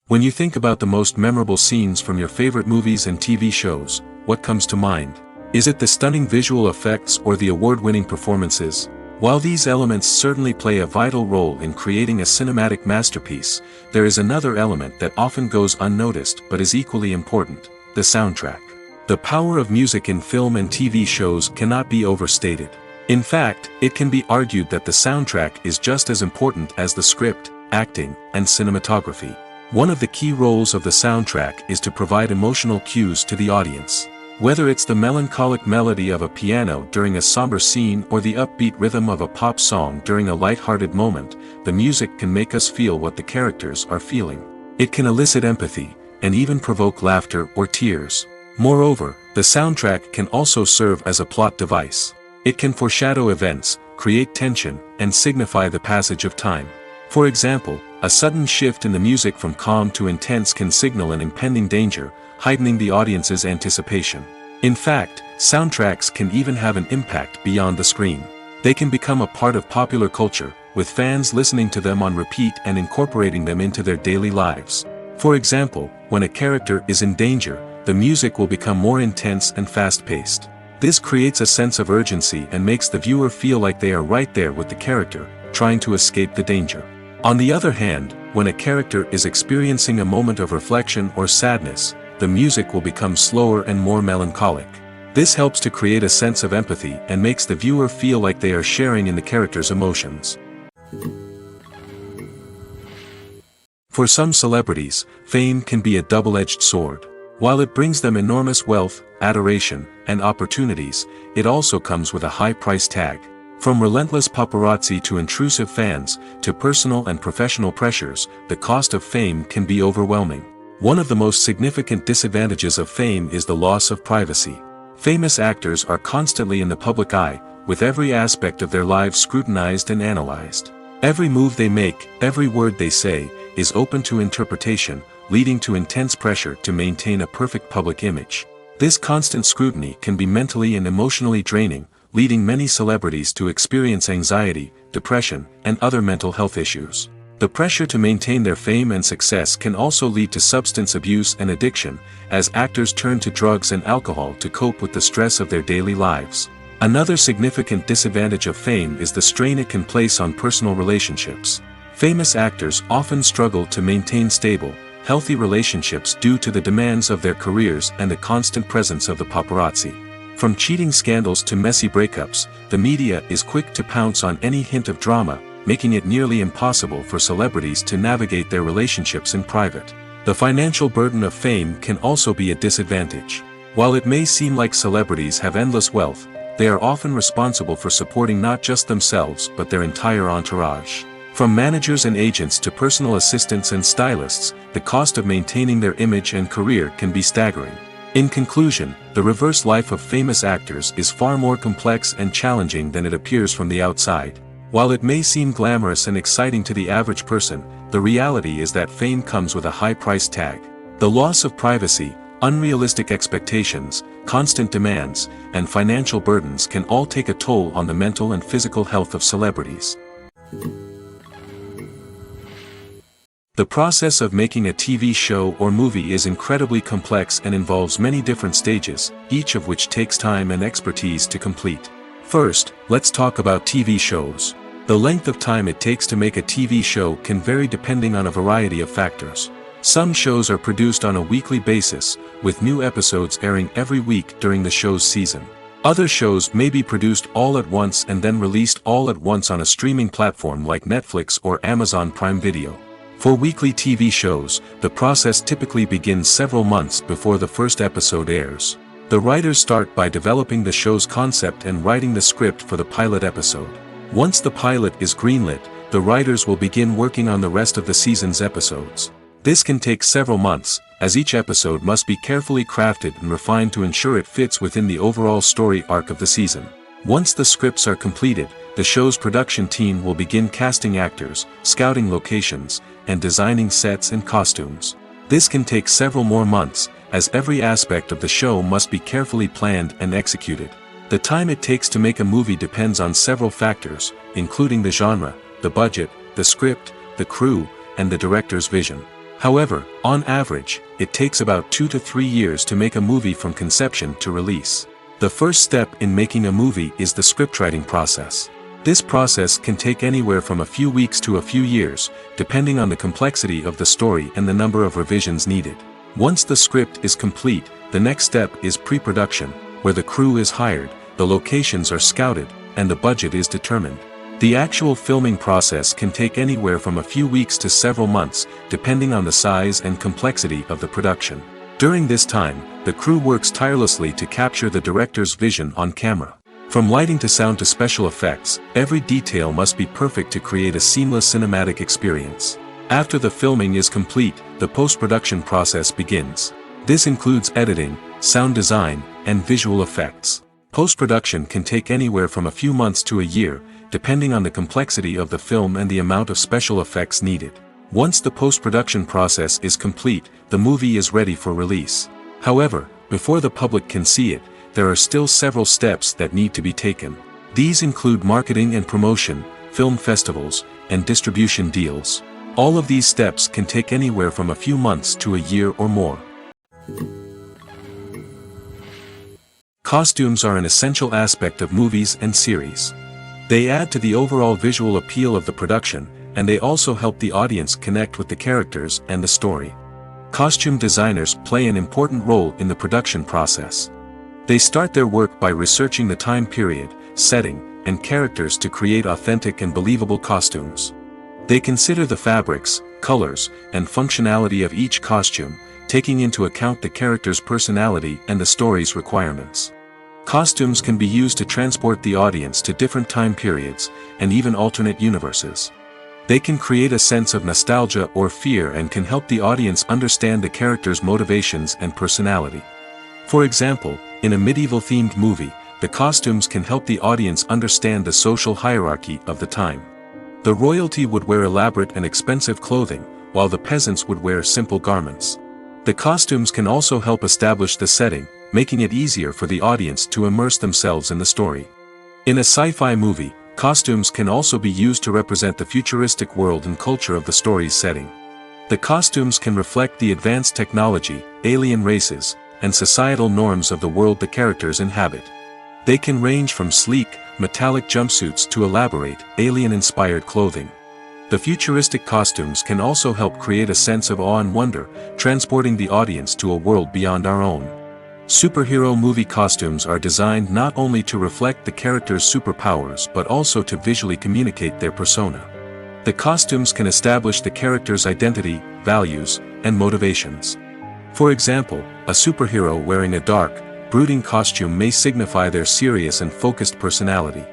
When you think about the most memorable scenes from your favorite movies and TV shows, what comes to mind? Is it the stunning visual effects or the award-winning performances? While these elements certainly play a vital role in creating a cinematic masterpiece, there is another element that often goes unnoticed but is equally important: the soundtrack. The power of music in film and TV shows cannot be overstated. In fact, it can be argued that the soundtrack is just as important as the script, acting, and cinematography. One of the key roles of the soundtrack is to provide emotional cues to the audience. Whether it's the melancholic melody of a piano during a somber scene or the upbeat rhythm of a pop song during a light-hearted moment, the music can make us feel what the characters are feeling. It can elicit empathy, and even provoke laughter or tears. Moreover, the soundtrack can also serve as a plot device. It can foreshadow events, create tension, and signify the passage of time. For example, a sudden shift in the music from calm to intense can signal an impending danger, heightening the audience's anticipation. In fact, soundtracks can even have an impact beyond the screen. They can become a part of popular culture, with fans listening to them on repeat and incorporating them into their daily lives. For example, when a character is in danger, the music will become more intense and fast-paced. This creates a sense of urgency and makes the viewer feel like they are right there with the character, trying to escape the danger. On the other hand, when a character is experiencing a moment of reflection or sadness, the music will become slower and more melancholic. This helps to create a sense of empathy and makes the viewer feel like they are sharing in the character's emotions. For some celebrities, fame can be a double-edged sword. While it brings them enormous wealth, adoration, and opportunities, it also comes with a high price tag. From relentless paparazzi to intrusive fans, to personal and professional pressures, the cost of fame can be overwhelming. One of the most significant disadvantages of fame is the loss of privacy. Famous actors are constantly in the public eye, with every aspect of their lives scrutinized and analyzed. Every move they make, every word they say, is open to interpretation, leading to intense pressure to maintain a perfect public image. This constant scrutiny can be mentally and emotionally draining, leading many celebrities to experience anxiety, depression, and other mental health issues. The pressure to maintain their fame and success can also lead to substance abuse and addiction, as actors turn to drugs and alcohol to cope with the stress of their daily lives. Another significant disadvantage of fame is the strain it can place on personal relationships. Famous actors often struggle to maintain stable, healthy relationships due to the demands of their careers and the constant presence of the paparazzi. From cheating scandals to messy breakups, the media is quick to pounce on any hint of drama, making it nearly impossible for celebrities to navigate their relationships in private. The financial burden of fame can also be a disadvantage. While it may seem like celebrities have endless wealth, they are often responsible for supporting not just themselves but their entire entourage. From managers and agents to personal assistants and stylists, the cost of maintaining their image and career can be staggering. In conclusion, the reverse life of famous actors is far more complex and challenging than it appears from the outside. While it may seem glamorous and exciting to the average person, the reality is that fame comes with a high price tag. The loss of privacy, unrealistic expectations, constant demands, and financial burdens can all take a toll on the mental and physical health of celebrities. The process of making a TV show or movie is incredibly complex and involves many different stages, each of which takes time and expertise to complete. First, let's talk about TV shows. The length of time it takes to make a TV show can vary depending on a variety of factors. Some shows are produced on a weekly basis, with new episodes airing every week during the show's season. Other shows may be produced all at once and then released all at once on a streaming platform like Netflix or Amazon Prime Video. For weekly TV shows, the process typically begins several months before the first episode airs. The writers start by developing the show's concept and writing the script for the pilot episode. Once the pilot is greenlit, the writers will begin working on the rest of the season's episodes. This can take several months, as each episode must be carefully crafted and refined to ensure it fits within the overall story arc of the season. Once the scripts are completed, the show's production team will begin casting actors, scouting locations, and designing sets and costumes. This can take several more months, as every aspect of the show must be carefully planned and executed. The time it takes to make a movie depends on several factors, including the genre, the budget, the script, the crew, and the director's vision. However, on average, it takes about 2 to 3 years to make a movie from conception to release. The first step in making a movie is the scriptwriting process. This process can take anywhere from a few weeks to a few years, depending on the complexity of the story and the number of revisions needed. Once the script is complete, the next step is pre-production, where the crew is hired, the locations are scouted, and the budget is determined. The actual filming process can take anywhere from a few weeks to several months, depending on the size and complexity of the production. During this time, the crew works tirelessly to capture the director's vision on camera. From lighting to sound to special effects, every detail must be perfect to create a seamless cinematic experience. After the filming is complete, the post-production process begins. This includes editing, sound design, and visual effects. Post-production can take anywhere from a few months to a year, depending on the complexity of the film and the amount of special effects needed. Once the post-production process is complete, the movie is ready for release. However, before the public can see it, there are still several steps that need to be taken. These include marketing and promotion, film festivals, and distribution deals. All of these steps can take anywhere from a few months to a year or more. Costumes are an essential aspect of movies and series. They add to the overall visual appeal of the production, and they also help the audience connect with the characters and the story. Costume designers play an important role in the production process. They start their work by researching the time period, setting, and characters to create authentic and believable costumes. They consider the fabrics, colors, and functionality of each costume, taking into account the character's personality and the story's requirements. Costumes can be used to transport the audience to different time periods, and even alternate universes. They can create a sense of nostalgia or fear and can help the audience understand the character's motivations and personality. For example, in a medieval-themed movie, the costumes can help the audience understand the social hierarchy of the time. The royalty would wear elaborate and expensive clothing, while the peasants would wear simple garments. The costumes can also help establish the setting, making it easier for the audience to immerse themselves in the story. In a sci-fi movie, costumes can also be used to represent the futuristic world and culture of the story's setting. The costumes can reflect the advanced technology, alien races, and societal norms of the world the characters inhabit. They can range from sleek, metallic jumpsuits to elaborate, alien-inspired clothing. The futuristic costumes can also help create a sense of awe and wonder, transporting the audience to a world beyond our own. Superhero movie costumes are designed not only to reflect the character's superpowers but also to visually communicate their persona. The costumes can establish the character's identity, values, and motivations. For example, a superhero wearing a dark, brooding costume may signify their serious and focused personality.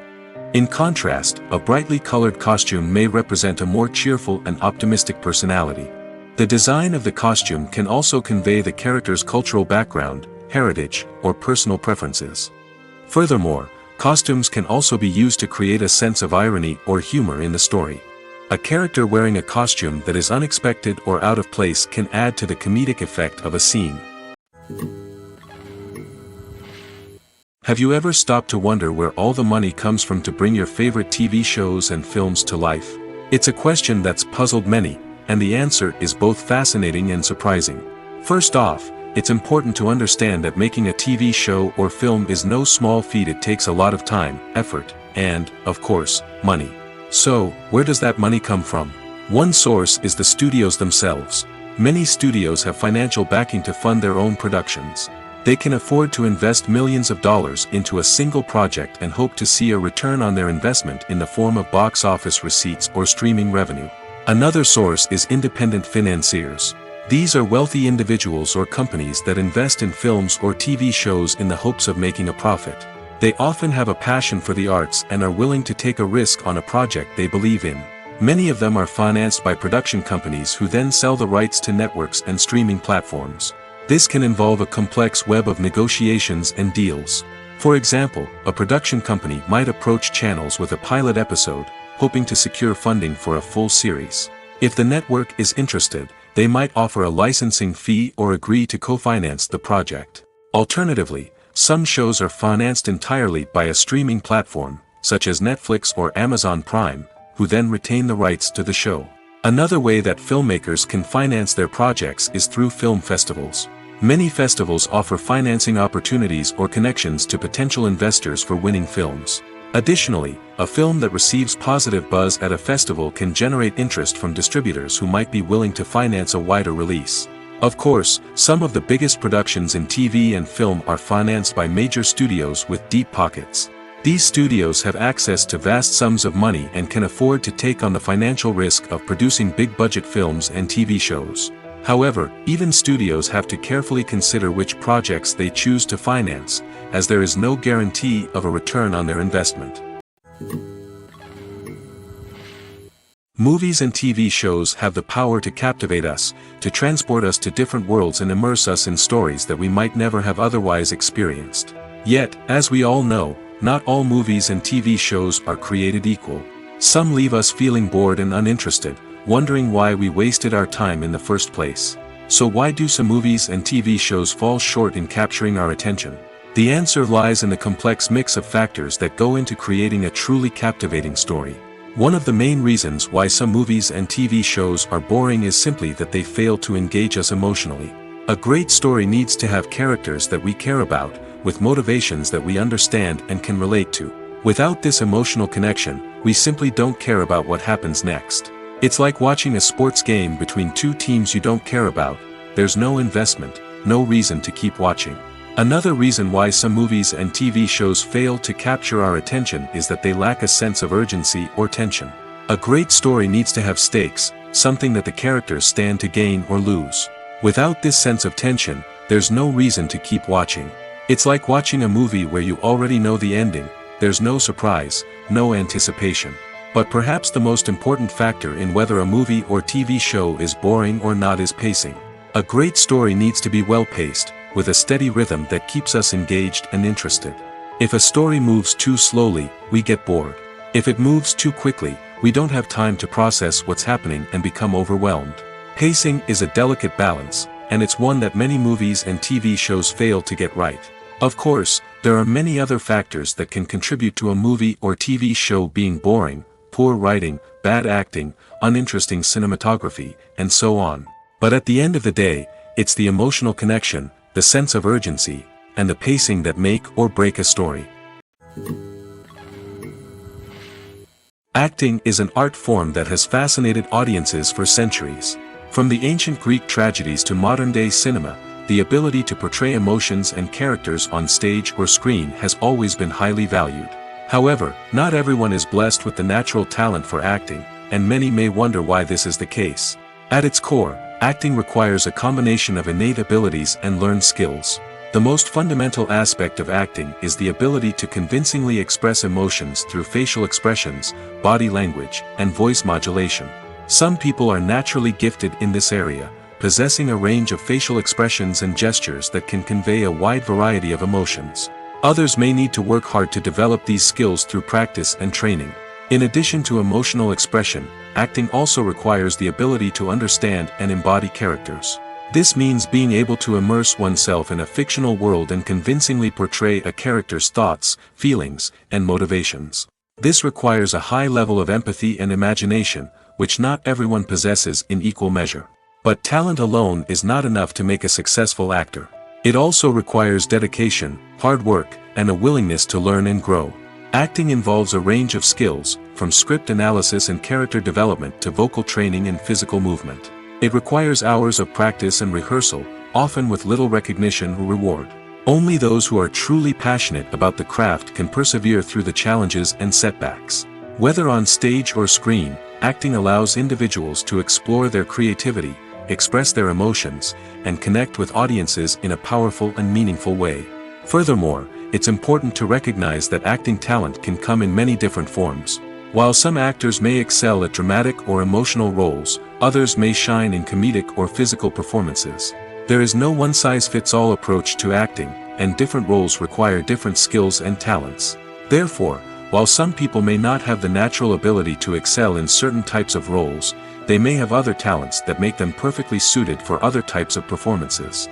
In contrast, a brightly colored costume may represent a more cheerful and optimistic personality. The design of the costume can also convey the character's cultural background, heritage, or personal preferences. Furthermore, costumes can also be used to create a sense of irony or humor in the story. A character wearing a costume that is unexpected or out of place can add to the comedic effect of a scene. Have you ever stopped to wonder where all the money comes from to bring your favorite TV shows and films to life? It's a question that's puzzled many, and the answer is both fascinating and surprising. First off, it's important to understand that making a TV show or film is no small feat. It takes a lot of time, effort, and, of course, money. So, where does that money come from? One source is the studios themselves. Many studios have financial backing to fund their own productions. They can afford to invest millions of dollars into a single project and hope to see a return on their investment in the form of box office receipts or streaming revenue. Another source is independent financiers. These are wealthy individuals or companies that invest in films or TV shows in the hopes of making a profit. They often have a passion for the arts and are willing to take a risk on a project they believe in. Many of them are financed by production companies who then sell the rights to networks and streaming platforms. This can involve a complex web of negotiations and deals. For example, a production company might approach channels with a pilot episode, hoping to secure funding for a full series. If the network is interested, they might offer a licensing fee or agree to co-finance the project. Alternatively, some shows are financed entirely by a streaming platform, such as Netflix or Amazon Prime, who then retain the rights to the show. Another way that filmmakers can finance their projects is through film festivals. Many festivals offer financing opportunities or connections to potential investors for winning films. Additionally, a film that receives positive buzz at a festival can generate interest from distributors who might be willing to finance a wider release. Of course, some of the biggest productions in TV and film are financed by major studios with deep pockets. These studios have access to vast sums of money and can afford to take on the financial risk of producing big-budget films and TV shows. However, even studios have to carefully consider which projects they choose to finance, as there is no guarantee of a return on their investment. Movies and TV shows have the power to captivate us, to transport us to different worlds and immerse us in stories that we might never have otherwise experienced. Yet, as we all know, not all movies and TV shows are created equal. Some leave us feeling bored and uninterested, wondering why we wasted our time in the first place. So why do some movies and TV shows fall short in capturing our attention? The answer lies in the complex mix of factors that go into creating a truly captivating story. One of the main reasons why some movies and TV shows are boring is simply that they fail to engage us emotionally. A great story needs to have characters that we care about, with motivations that we understand and can relate to. Without this emotional connection, we simply don't care about what happens next. It's like watching a sports game between two teams you don't care about. There's no investment, no reason to keep watching. Another reason why some movies and TV shows fail to capture our attention is that they lack a sense of urgency or tension. A great story needs to have stakes, something that the characters stand to gain or lose. Without this sense of tension, there's no reason to keep watching. It's like watching a movie where you already know the ending. There's no surprise, no anticipation. But perhaps the most important factor in whether a movie or TV show is boring or not is pacing. A great story needs to be well-paced, with a steady rhythm that keeps us engaged and interested. If a story moves too slowly, we get bored. If it moves too quickly, we don't have time to process what's happening and become overwhelmed. Pacing is a delicate balance, and it's one that many movies and TV shows fail to get right. Of course, there are many other factors that can contribute to a movie or TV show being boring: poor writing, bad acting, uninteresting cinematography, and so on. But at the end of the day, it's the emotional connection, the sense of urgency, and the pacing that make or break a story. Acting is an art form that has fascinated audiences for centuries. From the ancient Greek tragedies to modern-day cinema, the ability to portray emotions and characters on stage or screen has always been highly valued. However, not everyone is blessed with the natural talent for acting, and many may wonder why this is the case. At its core, acting requires a combination of innate abilities and learned skills. The most fundamental aspect of acting is the ability to convincingly express emotions through facial expressions, body language, and voice modulation. Some people are naturally gifted in this area, possessing a range of facial expressions and gestures that can convey a wide variety of emotions. Others may need to work hard to develop these skills through practice and training. In addition to emotional expression, acting also requires the ability to understand and embody characters. This means being able to immerse oneself in a fictional world and convincingly portray a character's thoughts, feelings, and motivations. This requires a high level of empathy and imagination, which not everyone possesses in equal measure. But talent alone is not enough to make a successful actor. It also requires dedication, hard work, and a willingness to learn and grow. Acting involves a range of skills, from script analysis and character development to vocal training and physical movement. It requires hours of practice and rehearsal, often with little recognition or reward. Only those who are truly passionate about the craft can persevere through the challenges and setbacks. Whether on stage or screen, acting allows individuals to explore their creativity, express their emotions, and connect with audiences in a powerful and meaningful way. Furthermore, it's important to recognize that acting talent can come in many different forms. While some actors may excel at dramatic or emotional roles, others may shine in comedic or physical performances. There is no one-size-fits-all approach to acting, and different roles require different skills and talents. Therefore, while some people may not have the natural ability to excel in certain types of roles, they may have other talents that make them perfectly suited for other types of performances.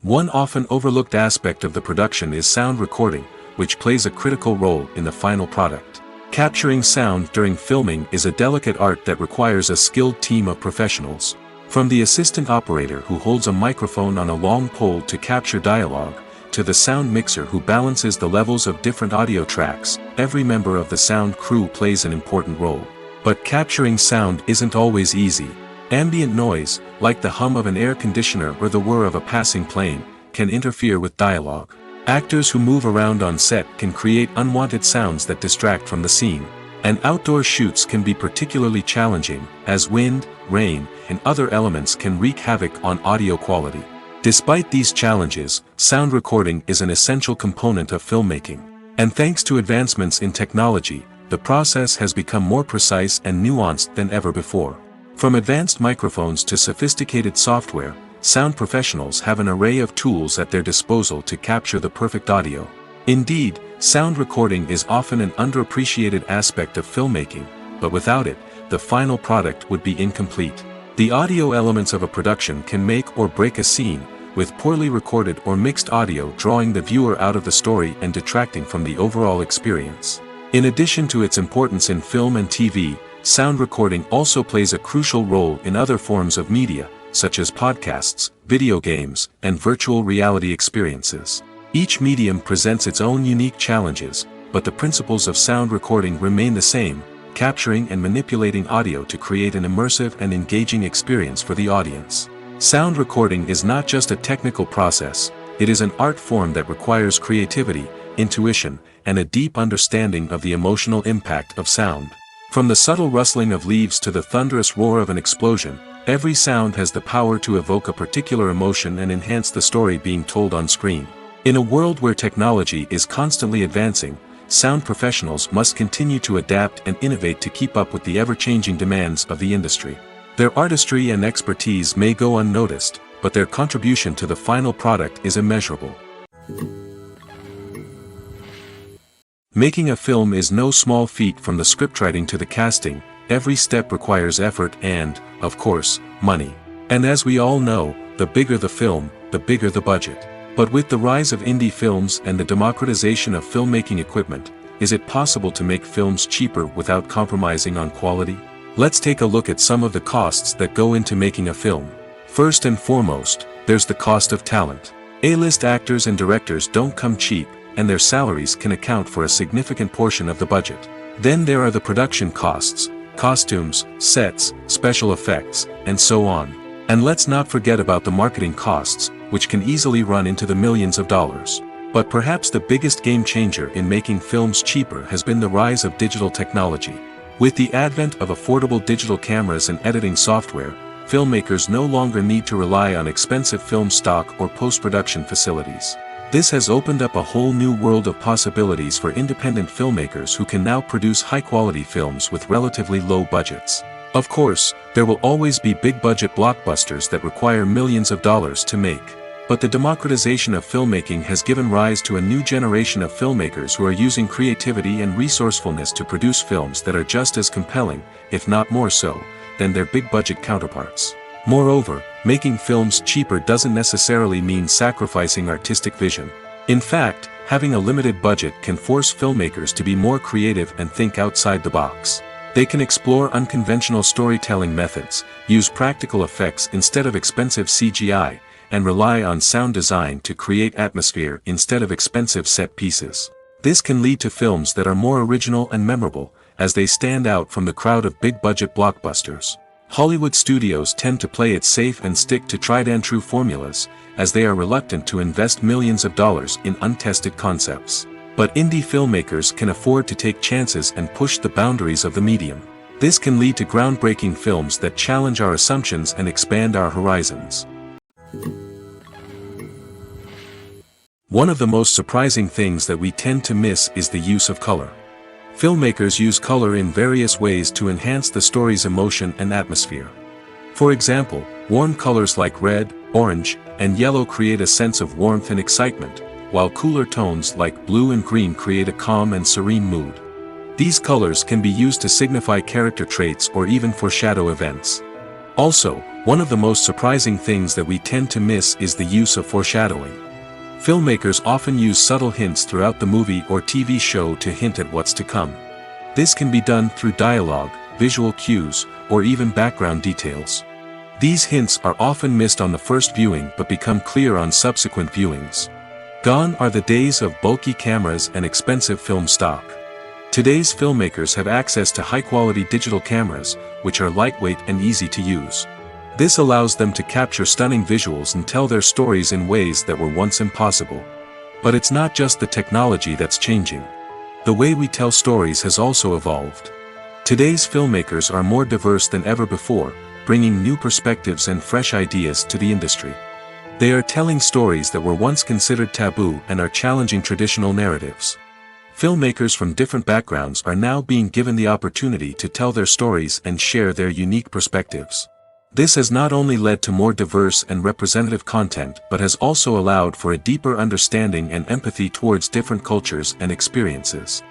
One often overlooked aspect of the production is sound recording, which plays a critical role in the final product. Capturing sound during filming is a delicate art that requires a skilled team of professionals. From the assistant operator who holds a microphone on a long pole to capture dialogue, to the sound mixer who balances the levels of different audio tracks, every member of the sound crew plays an important role. But capturing sound isn't always easy. Ambient noise, like the hum of an air conditioner or the whir of a passing plane, can interfere with dialogue. Actors who move around on set can create unwanted sounds that distract from the scene. And outdoor shoots can be particularly challenging, as wind, rain, and other elements can wreak havoc on audio quality. Despite these challenges, sound recording is an essential component of filmmaking. And thanks to advancements in technology, the process has become more precise and nuanced than ever before. From advanced microphones to sophisticated software, sound professionals have an array of tools at their disposal to capture the perfect audio. Indeed, sound recording is often an underappreciated aspect of filmmaking, but without it, the final product would be incomplete. The audio elements of a production can make or break a scene, with poorly recorded or mixed audio drawing the viewer out of the story and detracting from the overall experience. In addition to its importance in film and TV, sound recording also plays a crucial role in other forms of media, such as podcasts, video games, and virtual reality experiences. Each medium presents its own unique challenges, but the principles of sound recording remain the same, capturing and manipulating audio to create an immersive and engaging experience for the audience. Sound recording is not just a technical process, it is an art form that requires creativity, intuition, and a deep understanding of the emotional impact of sound. From the subtle rustling of leaves to the thunderous roar of an explosion, every sound has the power to evoke a particular emotion and enhance the story being told on screen. In a world where technology is constantly advancing, sound professionals must continue to adapt and innovate to keep up with the ever-changing demands of the industry. Their artistry and expertise may go unnoticed, but their contribution to the final product is immeasurable. Making a film is no small feat. From the scriptwriting to the casting, every step requires effort and, of course, money. And as we all know, the bigger the film, the bigger the budget. But with the rise of indie films and the democratization of filmmaking equipment, is it possible to make films cheaper without compromising on quality? Let's take a look at some of the costs that go into making a film. First and foremost, there's the cost of talent. A-list actors and directors don't come cheap, and their salaries can account for a significant portion of the budget. Then there are the production costs, costumes, sets, special effects, and so on. And let's not forget about the marketing costs, which can easily run into the millions of dollars. But perhaps the biggest game changer in making films cheaper has been the rise of digital technology. With the advent of affordable digital cameras and editing software, filmmakers no longer need to rely on expensive film stock or post-production facilities. This has opened up a whole new world of possibilities for independent filmmakers who can now produce high-quality films with relatively low budgets. Of course, there will always be big-budget blockbusters that require millions of dollars to make. But the democratization of filmmaking has given rise to a new generation of filmmakers who are using creativity and resourcefulness to produce films that are just as compelling, if not more so, than their big-budget counterparts. Moreover, making films cheaper doesn't necessarily mean sacrificing artistic vision. In fact, having a limited budget can force filmmakers to be more creative and think outside the box. They can explore unconventional storytelling methods, use practical effects instead of expensive CGI, and rely on sound design to create atmosphere instead of expensive set pieces. This can lead to films that are more original and memorable, as they stand out from the crowd of big-budget blockbusters. Hollywood studios tend to play it safe and stick to tried-and-true formulas, as they are reluctant to invest millions of dollars in untested concepts. But indie filmmakers can afford to take chances and push the boundaries of the medium. This can lead to groundbreaking films that challenge our assumptions and expand our horizons. One of the most surprising things that we tend to miss is the use of color. Filmmakers use color in various ways to enhance the story's emotion and atmosphere. For example, warm colors like red, orange, and yellow create a sense of warmth and excitement, while cooler tones like blue and green create a calm and serene mood. These colors can be used to signify character traits or even foreshadow events. Also, one of the most surprising things that we tend to miss is the use of foreshadowing. Filmmakers often use subtle hints throughout the movie or TV show to hint at what's to come. This can be done through dialogue, visual cues, or even background details. These hints are often missed on the first viewing but become clear on subsequent viewings. Gone are the days of bulky cameras and expensive film stock. Today's filmmakers have access to high-quality digital cameras, which are lightweight and easy to use. This allows them to capture stunning visuals and tell their stories in ways that were once impossible. But it's not just the technology that's changing. The way we tell stories has also evolved. Today's filmmakers are more diverse than ever before, bringing new perspectives and fresh ideas to the industry. They are telling stories that were once considered taboo and are challenging traditional narratives. Filmmakers from different backgrounds are now being given the opportunity to tell their stories and share their unique perspectives. This has not only led to more diverse and representative content but has also allowed for a deeper understanding and empathy towards different cultures and experiences.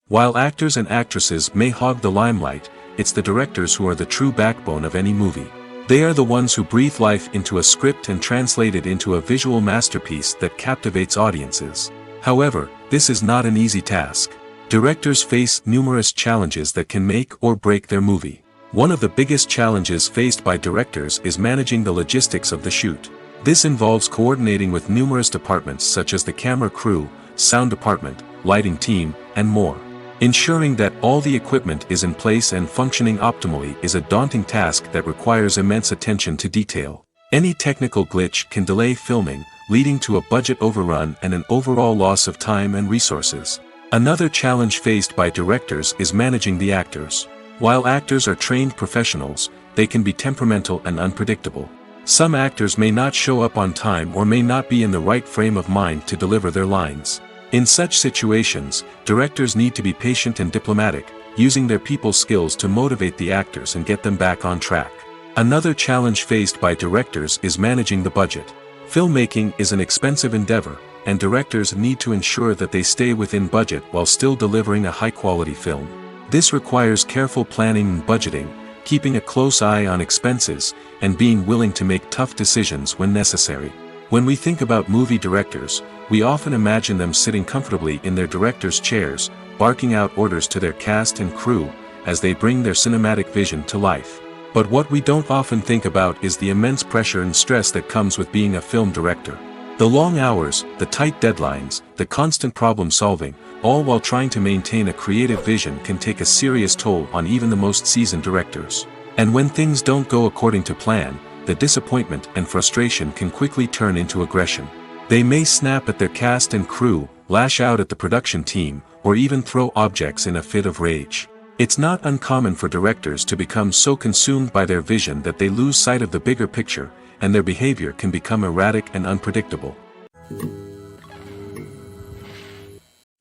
While actors and actresses may hog the limelight, it's the directors who are the true backbone of any movie. They are the ones who breathe life into a script and translate it into a visual masterpiece that captivates audiences. However, this is not an easy task. Directors face numerous challenges that can make or break their movie. One of the biggest challenges faced by directors is managing the logistics of the shoot. This involves coordinating with numerous departments such as the camera crew, sound department, lighting team, and more. Ensuring that all the equipment is in place and functioning optimally is a daunting task that requires immense attention to detail. Any technical glitch can delay filming, leading to a budget overrun and an overall loss of time and resources. Another challenge faced by directors is managing the actors. While actors are trained professionals, they can be temperamental and unpredictable. Some actors may not show up on time or may not be in the right frame of mind to deliver their lines. In such situations, directors need to be patient and diplomatic, using their people skills to motivate the actors and get them back on track. Another challenge faced by directors is managing the budget. Filmmaking is an expensive endeavor, and directors need to ensure that they stay within budget while still delivering a high-quality film. This requires careful planning and budgeting, keeping a close eye on expenses, and being willing to make tough decisions when necessary. When we think about movie directors, we often imagine them sitting comfortably in their director's chairs, barking out orders to their cast and crew, as they bring their cinematic vision to life. But what we don't often think about is the immense pressure and stress that comes with being a film director. The long hours, the tight deadlines, the constant problem solving, all while trying to maintain a creative vision can take a serious toll on even the most seasoned directors. And when things don't go according to plan, the disappointment and frustration can quickly turn into aggression. They may snap at their cast and crew, lash out at the production team, or even throw objects in a fit of rage. It's not uncommon for directors to become so consumed by their vision that they lose sight of the bigger picture, and their behavior can become erratic and unpredictable.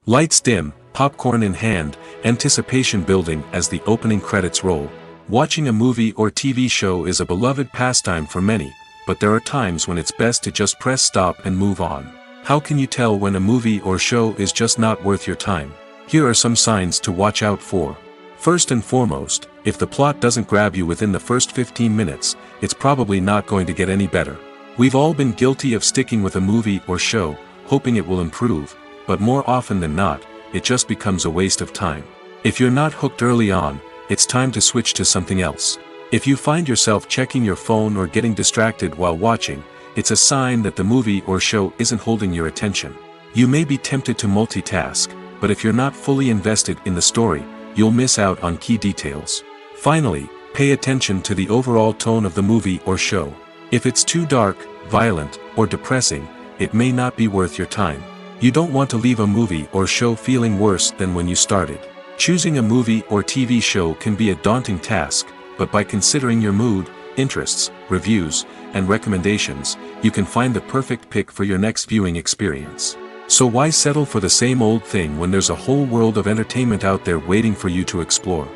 Lights dim, popcorn in hand, anticipation building as the opening credits roll. Watching a movie or TV show is a beloved pastime for many, but there are times when it's best to just press stop and move on. How can you tell when a movie or show is just not worth your time? Here are some signs to watch out for. First and foremost, if the plot doesn't grab you within the first 15 minutes, it's probably not going to get any better. We've all been guilty of sticking with a movie or show, hoping it will improve, but more often than not, it just becomes a waste of time. If you're not hooked early on, it's time to switch to something else. If you find yourself checking your phone or getting distracted while watching, it's a sign that the movie or show isn't holding your attention. You may be tempted to multitask, but if you're not fully invested in the story, you'll miss out on key details. Finally, pay attention to the overall tone of the movie or show. If it's too dark, violent, or depressing, it may not be worth your time. You don't want to leave a movie or show feeling worse than when you started. Choosing a movie or TV show can be a daunting task, but by considering your mood, interests, reviews, and recommendations, you can find the perfect pick for your next viewing experience. So why settle for the same old thing when there's a whole world of entertainment out there waiting for you to explore?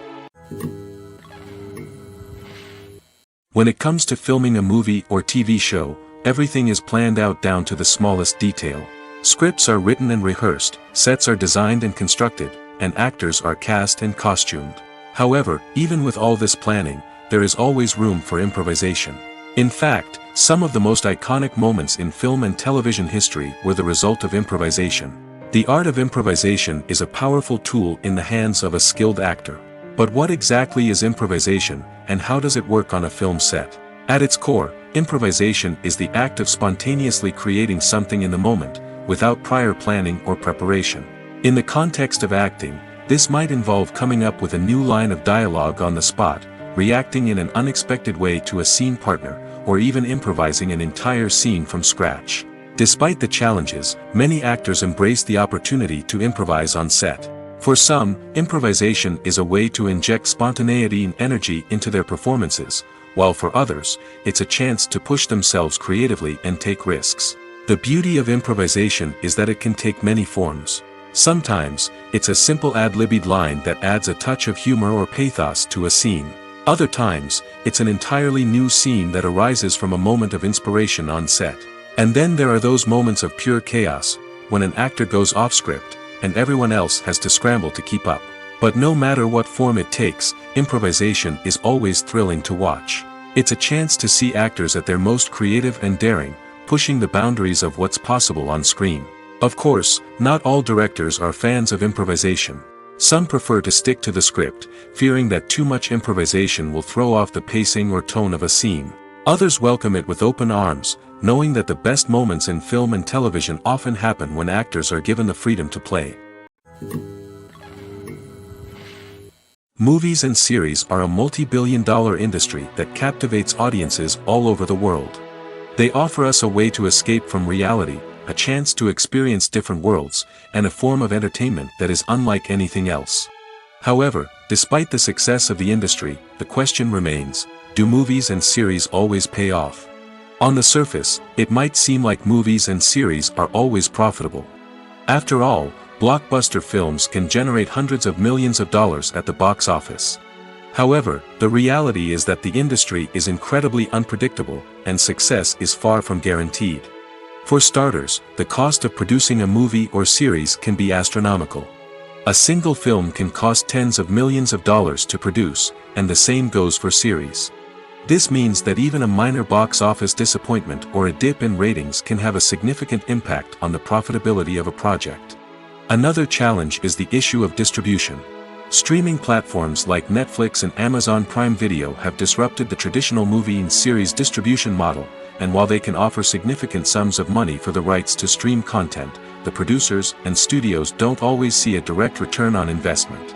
When it comes to filming a movie or TV show, everything is planned out down to the smallest detail. Scripts are written and rehearsed, sets are designed and constructed, and actors are cast and costumed. However, even with all this planning, there is always room for improvisation. In fact, some of the most iconic moments in film and television history were the result of improvisation. The art of improvisation is a powerful tool in the hands of a skilled actor. But what exactly is improvisation, and how does it work on a film set? At its core, improvisation is the act of spontaneously creating something in the moment, without prior planning or preparation. In the context of acting, this might involve coming up with a new line of dialogue on the spot, reacting in an unexpected way to a scene partner, or even improvising an entire scene from scratch. Despite the challenges, many actors embrace the opportunity to improvise on set. For some, improvisation is a way to inject spontaneity and energy into their performances, while for others, it's a chance to push themselves creatively and take risks. The beauty of improvisation is that it can take many forms. Sometimes, it's a simple ad-libbed line that adds a touch of humor or pathos to a scene. Other times, it's an entirely new scene that arises from a moment of inspiration on set. And then there are those moments of pure chaos, when an actor goes off script, and everyone else has to scramble to keep up. But no matter what form it takes, improvisation is always thrilling to watch. It's a chance to see actors at their most creative and daring, pushing the boundaries of what's possible on screen. Of course, not all directors are fans of improvisation. Some prefer to stick to the script, fearing that too much improvisation will throw off the pacing or tone of a scene. Others welcome it with open arms, knowing that the best moments in film and television often happen when actors are given the freedom to play. Movies and series are a multi-billion-dollar industry that captivates audiences all over the world. They offer us a way to escape from reality, a chance to experience different worlds, and a form of entertainment that is unlike anything else. However, despite the success of the industry, the question remains, do movies and series always pay off? On the surface, it might seem like movies and series are always profitable. After all, blockbuster films can generate hundreds of millions of dollars at the box office. However, the reality is that the industry is incredibly unpredictable, and success is far from guaranteed. For starters, the cost of producing a movie or series can be astronomical. A single film can cost tens of millions of dollars to produce, and the same goes for series. This means that even a minor box office disappointment or a dip in ratings can have a significant impact on the profitability of a project. Another challenge is the issue of distribution. Streaming platforms like Netflix and Amazon Prime Video have disrupted the traditional movie and series distribution model, and while they can offer significant sums of money for the rights to stream content, the producers and studios don't always see a direct return on investment.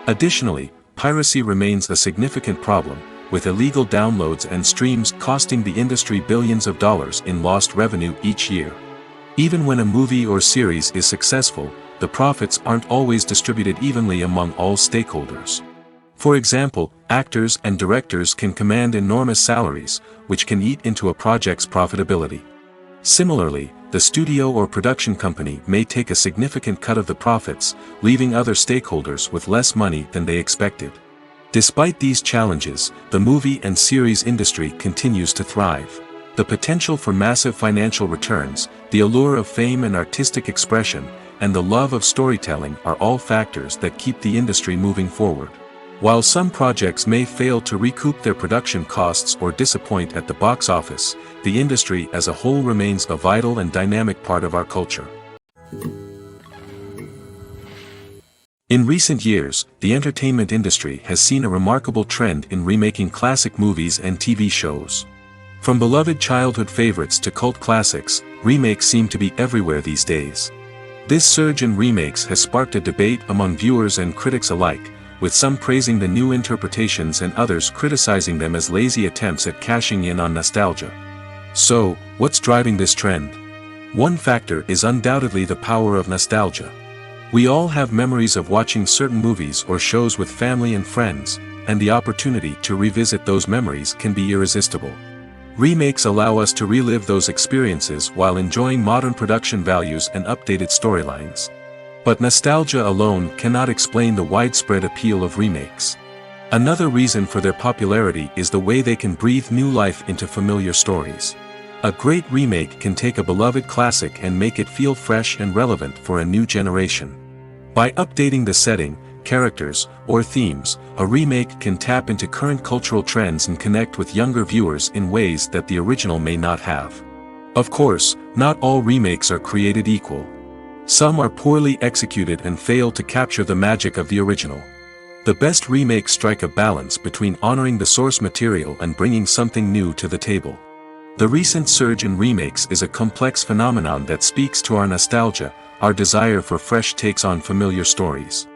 Additionally, piracy remains a significant problem, with illegal downloads and streams costing the industry billions of dollars in lost revenue each year. Even when a movie or series is successful, the profits aren't always distributed evenly among all stakeholders. For example, actors and directors can command enormous salaries, which can eat into a project's profitability. Similarly, the studio or production company may take a significant cut of the profits, leaving other stakeholders with less money than they expected. Despite these challenges, the movie and series industry continues to thrive. The potential for massive financial returns, the allure of fame and artistic expression, and the love of storytelling are all factors that keep the industry moving forward. While some projects may fail to recoup their production costs or disappoint at the box office, the industry as a whole remains a vital and dynamic part of our culture. In recent years, the entertainment industry has seen a remarkable trend in remaking classic movies and TV shows. From beloved childhood favorites to cult classics, remakes seem to be everywhere these days. This surge in remakes has sparked a debate among viewers and critics alike, with some praising the new interpretations and others criticizing them as lazy attempts at cashing in on nostalgia. So, what's driving this trend? One factor is undoubtedly the power of nostalgia. We all have memories of watching certain movies or shows with family and friends, and the opportunity to revisit those memories can be irresistible. Remakes allow us to relive those experiences while enjoying modern production values and updated storylines. But nostalgia alone cannot explain the widespread appeal of remakes. Another reason for their popularity is the way they can breathe new life into familiar stories. A great remake can take a beloved classic and make it feel fresh and relevant for a new generation. By updating the setting, characters, or themes, a remake can tap into current cultural trends and connect with younger viewers in ways that the original may not have. Of course, not all remakes are created equal. Some are poorly executed and fail to capture the magic of the original. The best remakes strike a balance between honoring the source material and bringing something new to the table. The recent surge in remakes is a complex phenomenon that speaks to our nostalgia, our desire for fresh takes on familiar stories.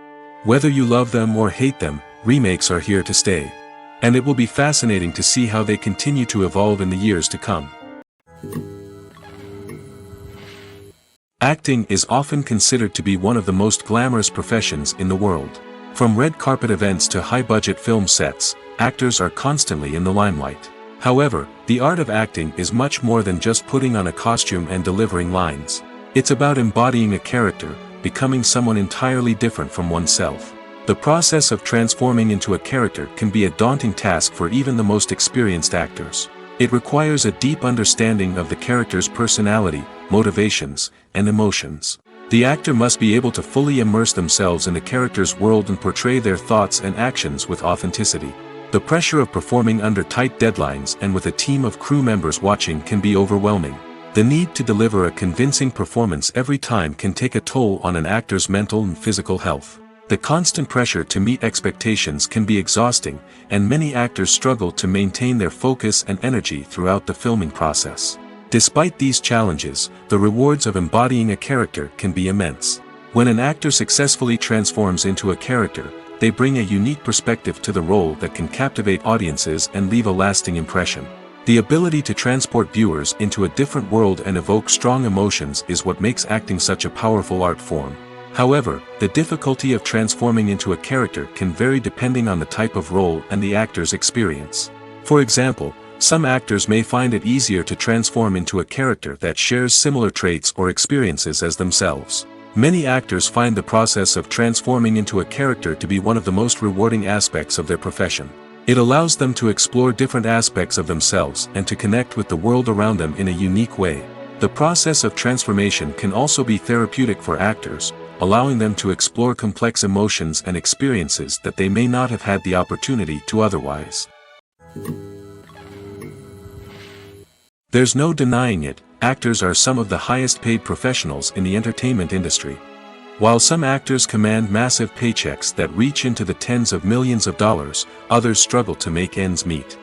Whether you love them or hate them, remakes are here to stay. And it will be fascinating to see how they continue to evolve in the years to come. Acting is often considered to be one of the most glamorous professions in the world. From red carpet events to high-budget film sets, actors are constantly in the limelight. However, the art of acting is much more than just putting on a costume and delivering lines. It's about embodying a character, becoming someone entirely different from oneself. The process of transforming into a character can be a daunting task for even the most experienced actors. It requires a deep understanding of the character's personality, motivations, and emotions. The actor must be able to fully immerse themselves in the character's world and portray their thoughts and actions with authenticity. The pressure of performing under tight deadlines and with a team of crew members watching can be overwhelming. The need to deliver a convincing performance every time can take a toll on an actor's mental and physical health. The constant pressure to meet expectations can be exhausting, and many actors struggle to maintain their focus and energy throughout the filming process. Despite these challenges, the rewards of embodying a character can be immense. When an actor successfully transforms into a character, they bring a unique perspective to the role that can captivate audiences and leave a lasting impression. The ability to transport viewers into a different world and evoke strong emotions is what makes acting such a powerful art form. However, the difficulty of transforming into a character can vary depending on the type of role and the actor's experience. For example, some actors may find it easier to transform into a character that shares similar traits or experiences as themselves. Many actors find the process of transforming into a character to be one of the most rewarding aspects of their profession. It allows them to explore different aspects of themselves and to connect with the world around them in a unique way. The process of transformation can also be therapeutic for actors, allowing them to explore complex emotions and experiences that they may not have had the opportunity to otherwise. There's no denying it, actors are some of the highest paid professionals in the entertainment industry. While some actors command massive paychecks that reach into the tens of millions of dollars, others struggle to make ends meet.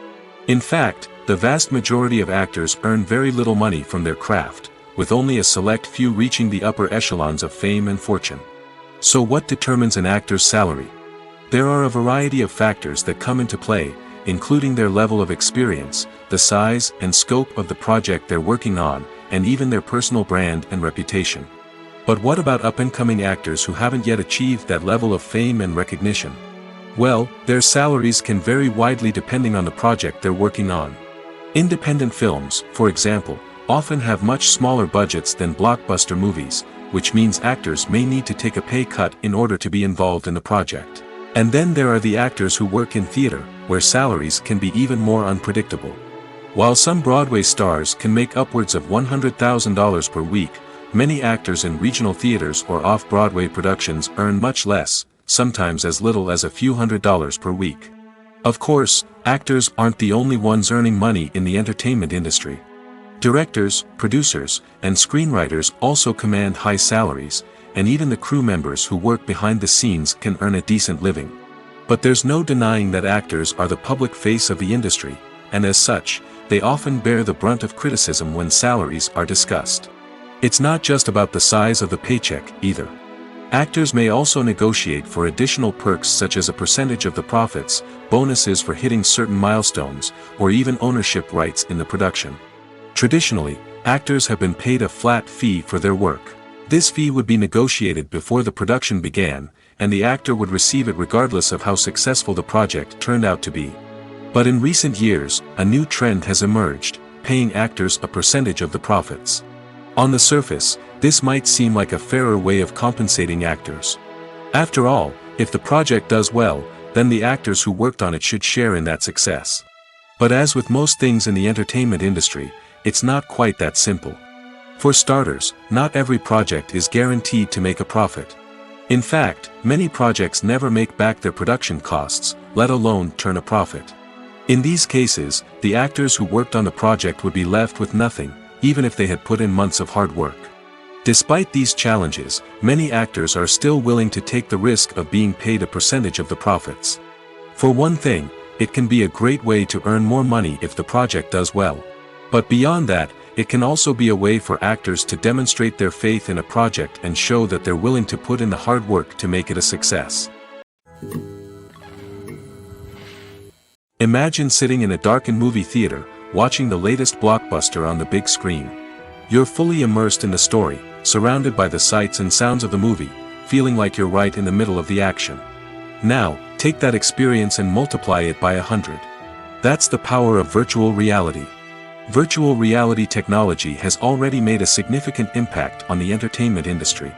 In fact, the vast majority of actors earn very little money from their craft, with only a select few reaching the upper echelons of fame and fortune. So what determines an actor's salary? There are a variety of factors that come into play, including their level of experience, the size and scope of the project they're working on, and even their personal brand and reputation. But what about up-and-coming actors who haven't yet achieved that level of fame and recognition? Well, their salaries can vary widely depending on the project they're working on. Independent films, for example, often have much smaller budgets than blockbuster movies, which means actors may need to take a pay cut in order to be involved in the project. And then there are the actors who work in theater, where salaries can be even more unpredictable. While some Broadway stars can make upwards of $100,000 per week, many actors in regional theaters or off-Broadway productions earn much less, sometimes as little as a few $100s per week. Of course, actors aren't the only ones earning money in the entertainment industry. Directors, producers, and screenwriters also command high salaries, and even the crew members who work behind the scenes can earn a decent living. But there's no denying that actors are the public face of the industry, and as such, they often bear the brunt of criticism when salaries are discussed. It's not just about the size of the paycheck, either. Actors may also negotiate for additional perks such as a percentage of the profits, bonuses for hitting certain milestones, or even ownership rights in the production. Traditionally, actors have been paid a flat fee for their work. This fee would be negotiated before the production began, and the actor would receive it regardless of how successful the project turned out to be. But in recent years, a new trend has emerged, paying actors a percentage of the profits. On the surface, this might seem like a fairer way of compensating actors. After all, if the project does well, then the actors who worked on it should share in that success. But as with most things in the entertainment industry, it's not quite that simple. For starters, not every project is guaranteed to make a profit. In fact, many projects never make back their production costs, let alone turn a profit. In these cases, the actors who worked on the project would be left with nothing, even if they had put in months of hard work. Despite these challenges, many actors are still willing to take the risk of being paid a percentage of the profits. For one thing, it can be a great way to earn more money if the project does well. But beyond that, it can also be a way for actors to demonstrate their faith in a project and show that they're willing to put in the hard work to make it a success. Imagine sitting in a darkened movie theater, watching the latest blockbuster on the big screen. You're fully immersed in the story, surrounded by the sights and sounds of the movie, feeling like you're right in the middle of the action. Now, take that experience and multiply it by 100. That's the power of virtual reality. Virtual reality technology has already made a significant impact on the entertainment industry.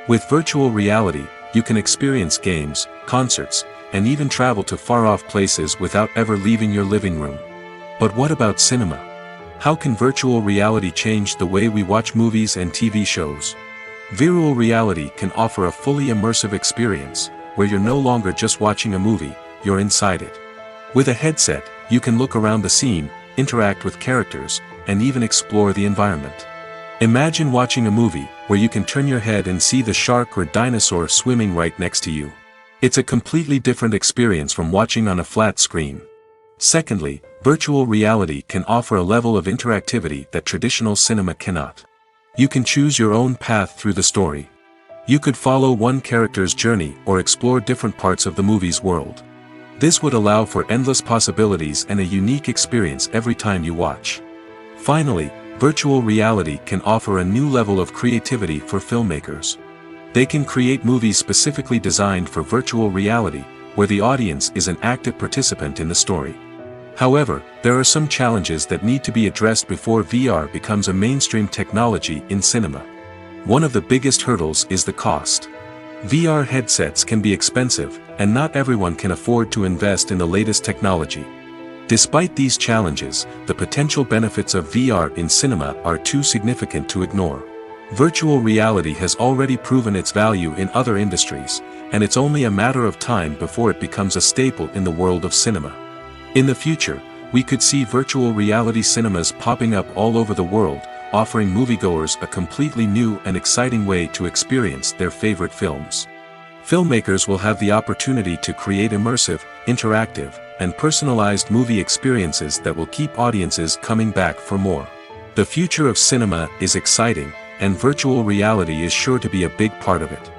With virtual reality, you can experience games, concerts, and even travel to far-off places without ever leaving your living room. But what about cinema? How can virtual reality change the way we watch movies and TV shows? Virtual reality can offer a fully immersive experience, where you're no longer just watching a movie, you're inside it. With a headset, you can look around the scene, interact with characters, and even explore the environment. Imagine watching a movie, where you can turn your head and see the shark or dinosaur swimming right next to you. It's a completely different experience from watching on a flat screen. Secondly, virtual reality can offer a level of interactivity that traditional cinema cannot. You can choose your own path through the story. You could follow one character's journey or explore different parts of the movie's world. This would allow for endless possibilities and a unique experience every time you watch. Finally, virtual reality can offer a new level of creativity for filmmakers. They can create movies specifically designed for virtual reality, where the audience is an active participant in the story. However, there are some challenges that need to be addressed before VR becomes a mainstream technology in cinema. One of the biggest hurdles is the cost. VR headsets can be expensive, and not everyone can afford to invest in the latest technology. Despite these challenges, the potential benefits of VR in cinema are too significant to ignore. Virtual reality has already proven its value in other industries, and it's only a matter of time before it becomes a staple in the world of cinema. In the future, we could see virtual reality cinemas popping up all over the world, offering moviegoers a completely new and exciting way to experience their favorite films. Filmmakers will have the opportunity to create immersive, interactive, and personalized movie experiences that will keep audiences coming back for more. The future of cinema is exciting, and virtual reality is sure to be a big part of it.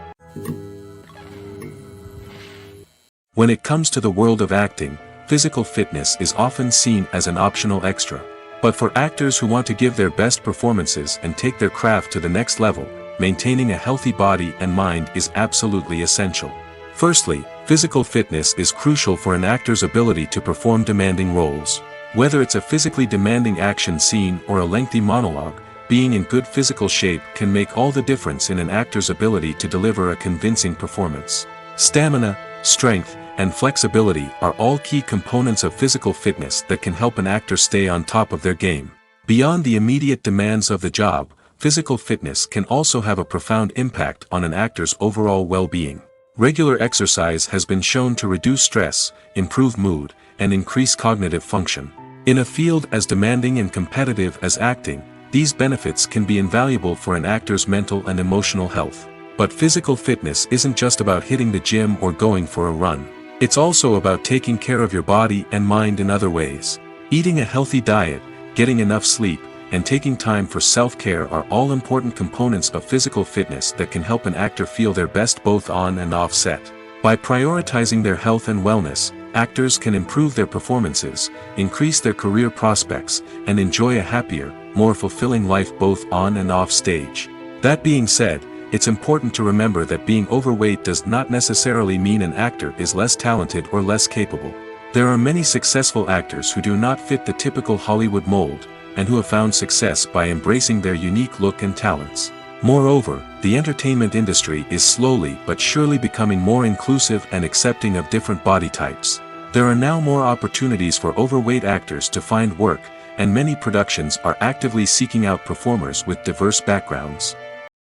When it comes to the world of acting, physical fitness is often seen as an optional extra. But for actors who want to give their best performances and take their craft to the next level, maintaining a healthy body and mind is absolutely essential. Firstly, physical fitness is crucial for an actor's ability to perform demanding roles. Whether it's a physically demanding action scene or a lengthy monologue, being in good physical shape can make all the difference in an actor's ability to deliver a convincing performance. Stamina, strength, and flexibility are all key components of physical fitness that can help an actor stay on top of their game. Beyond the immediate demands of the job, physical fitness can also have a profound impact on an actor's overall well-being. Regular exercise has been shown to reduce stress, improve mood, and increase cognitive function. In a field as demanding and competitive as acting, these benefits can be invaluable for an actor's mental and emotional health. But physical fitness isn't just about hitting the gym or going for a run. It's also about taking care of your body and mind in other ways. Eating a healthy diet, getting enough sleep, and taking time for self-care are all important components of physical fitness that can help an actor feel their best both on and off set. By prioritizing their health and wellness, actors can improve their performances, increase their career prospects, and enjoy a happier, more fulfilling life both on and off stage. That being said, it's important to remember that being overweight does not necessarily mean an actor is less talented or less capable. There are many successful actors who do not fit the typical Hollywood mold, and who have found success by embracing their unique look and talents. Moreover, the entertainment industry is slowly but surely becoming more inclusive and accepting of different body types. There are now more opportunities for overweight actors to find work, and many productions are actively seeking out performers with diverse backgrounds.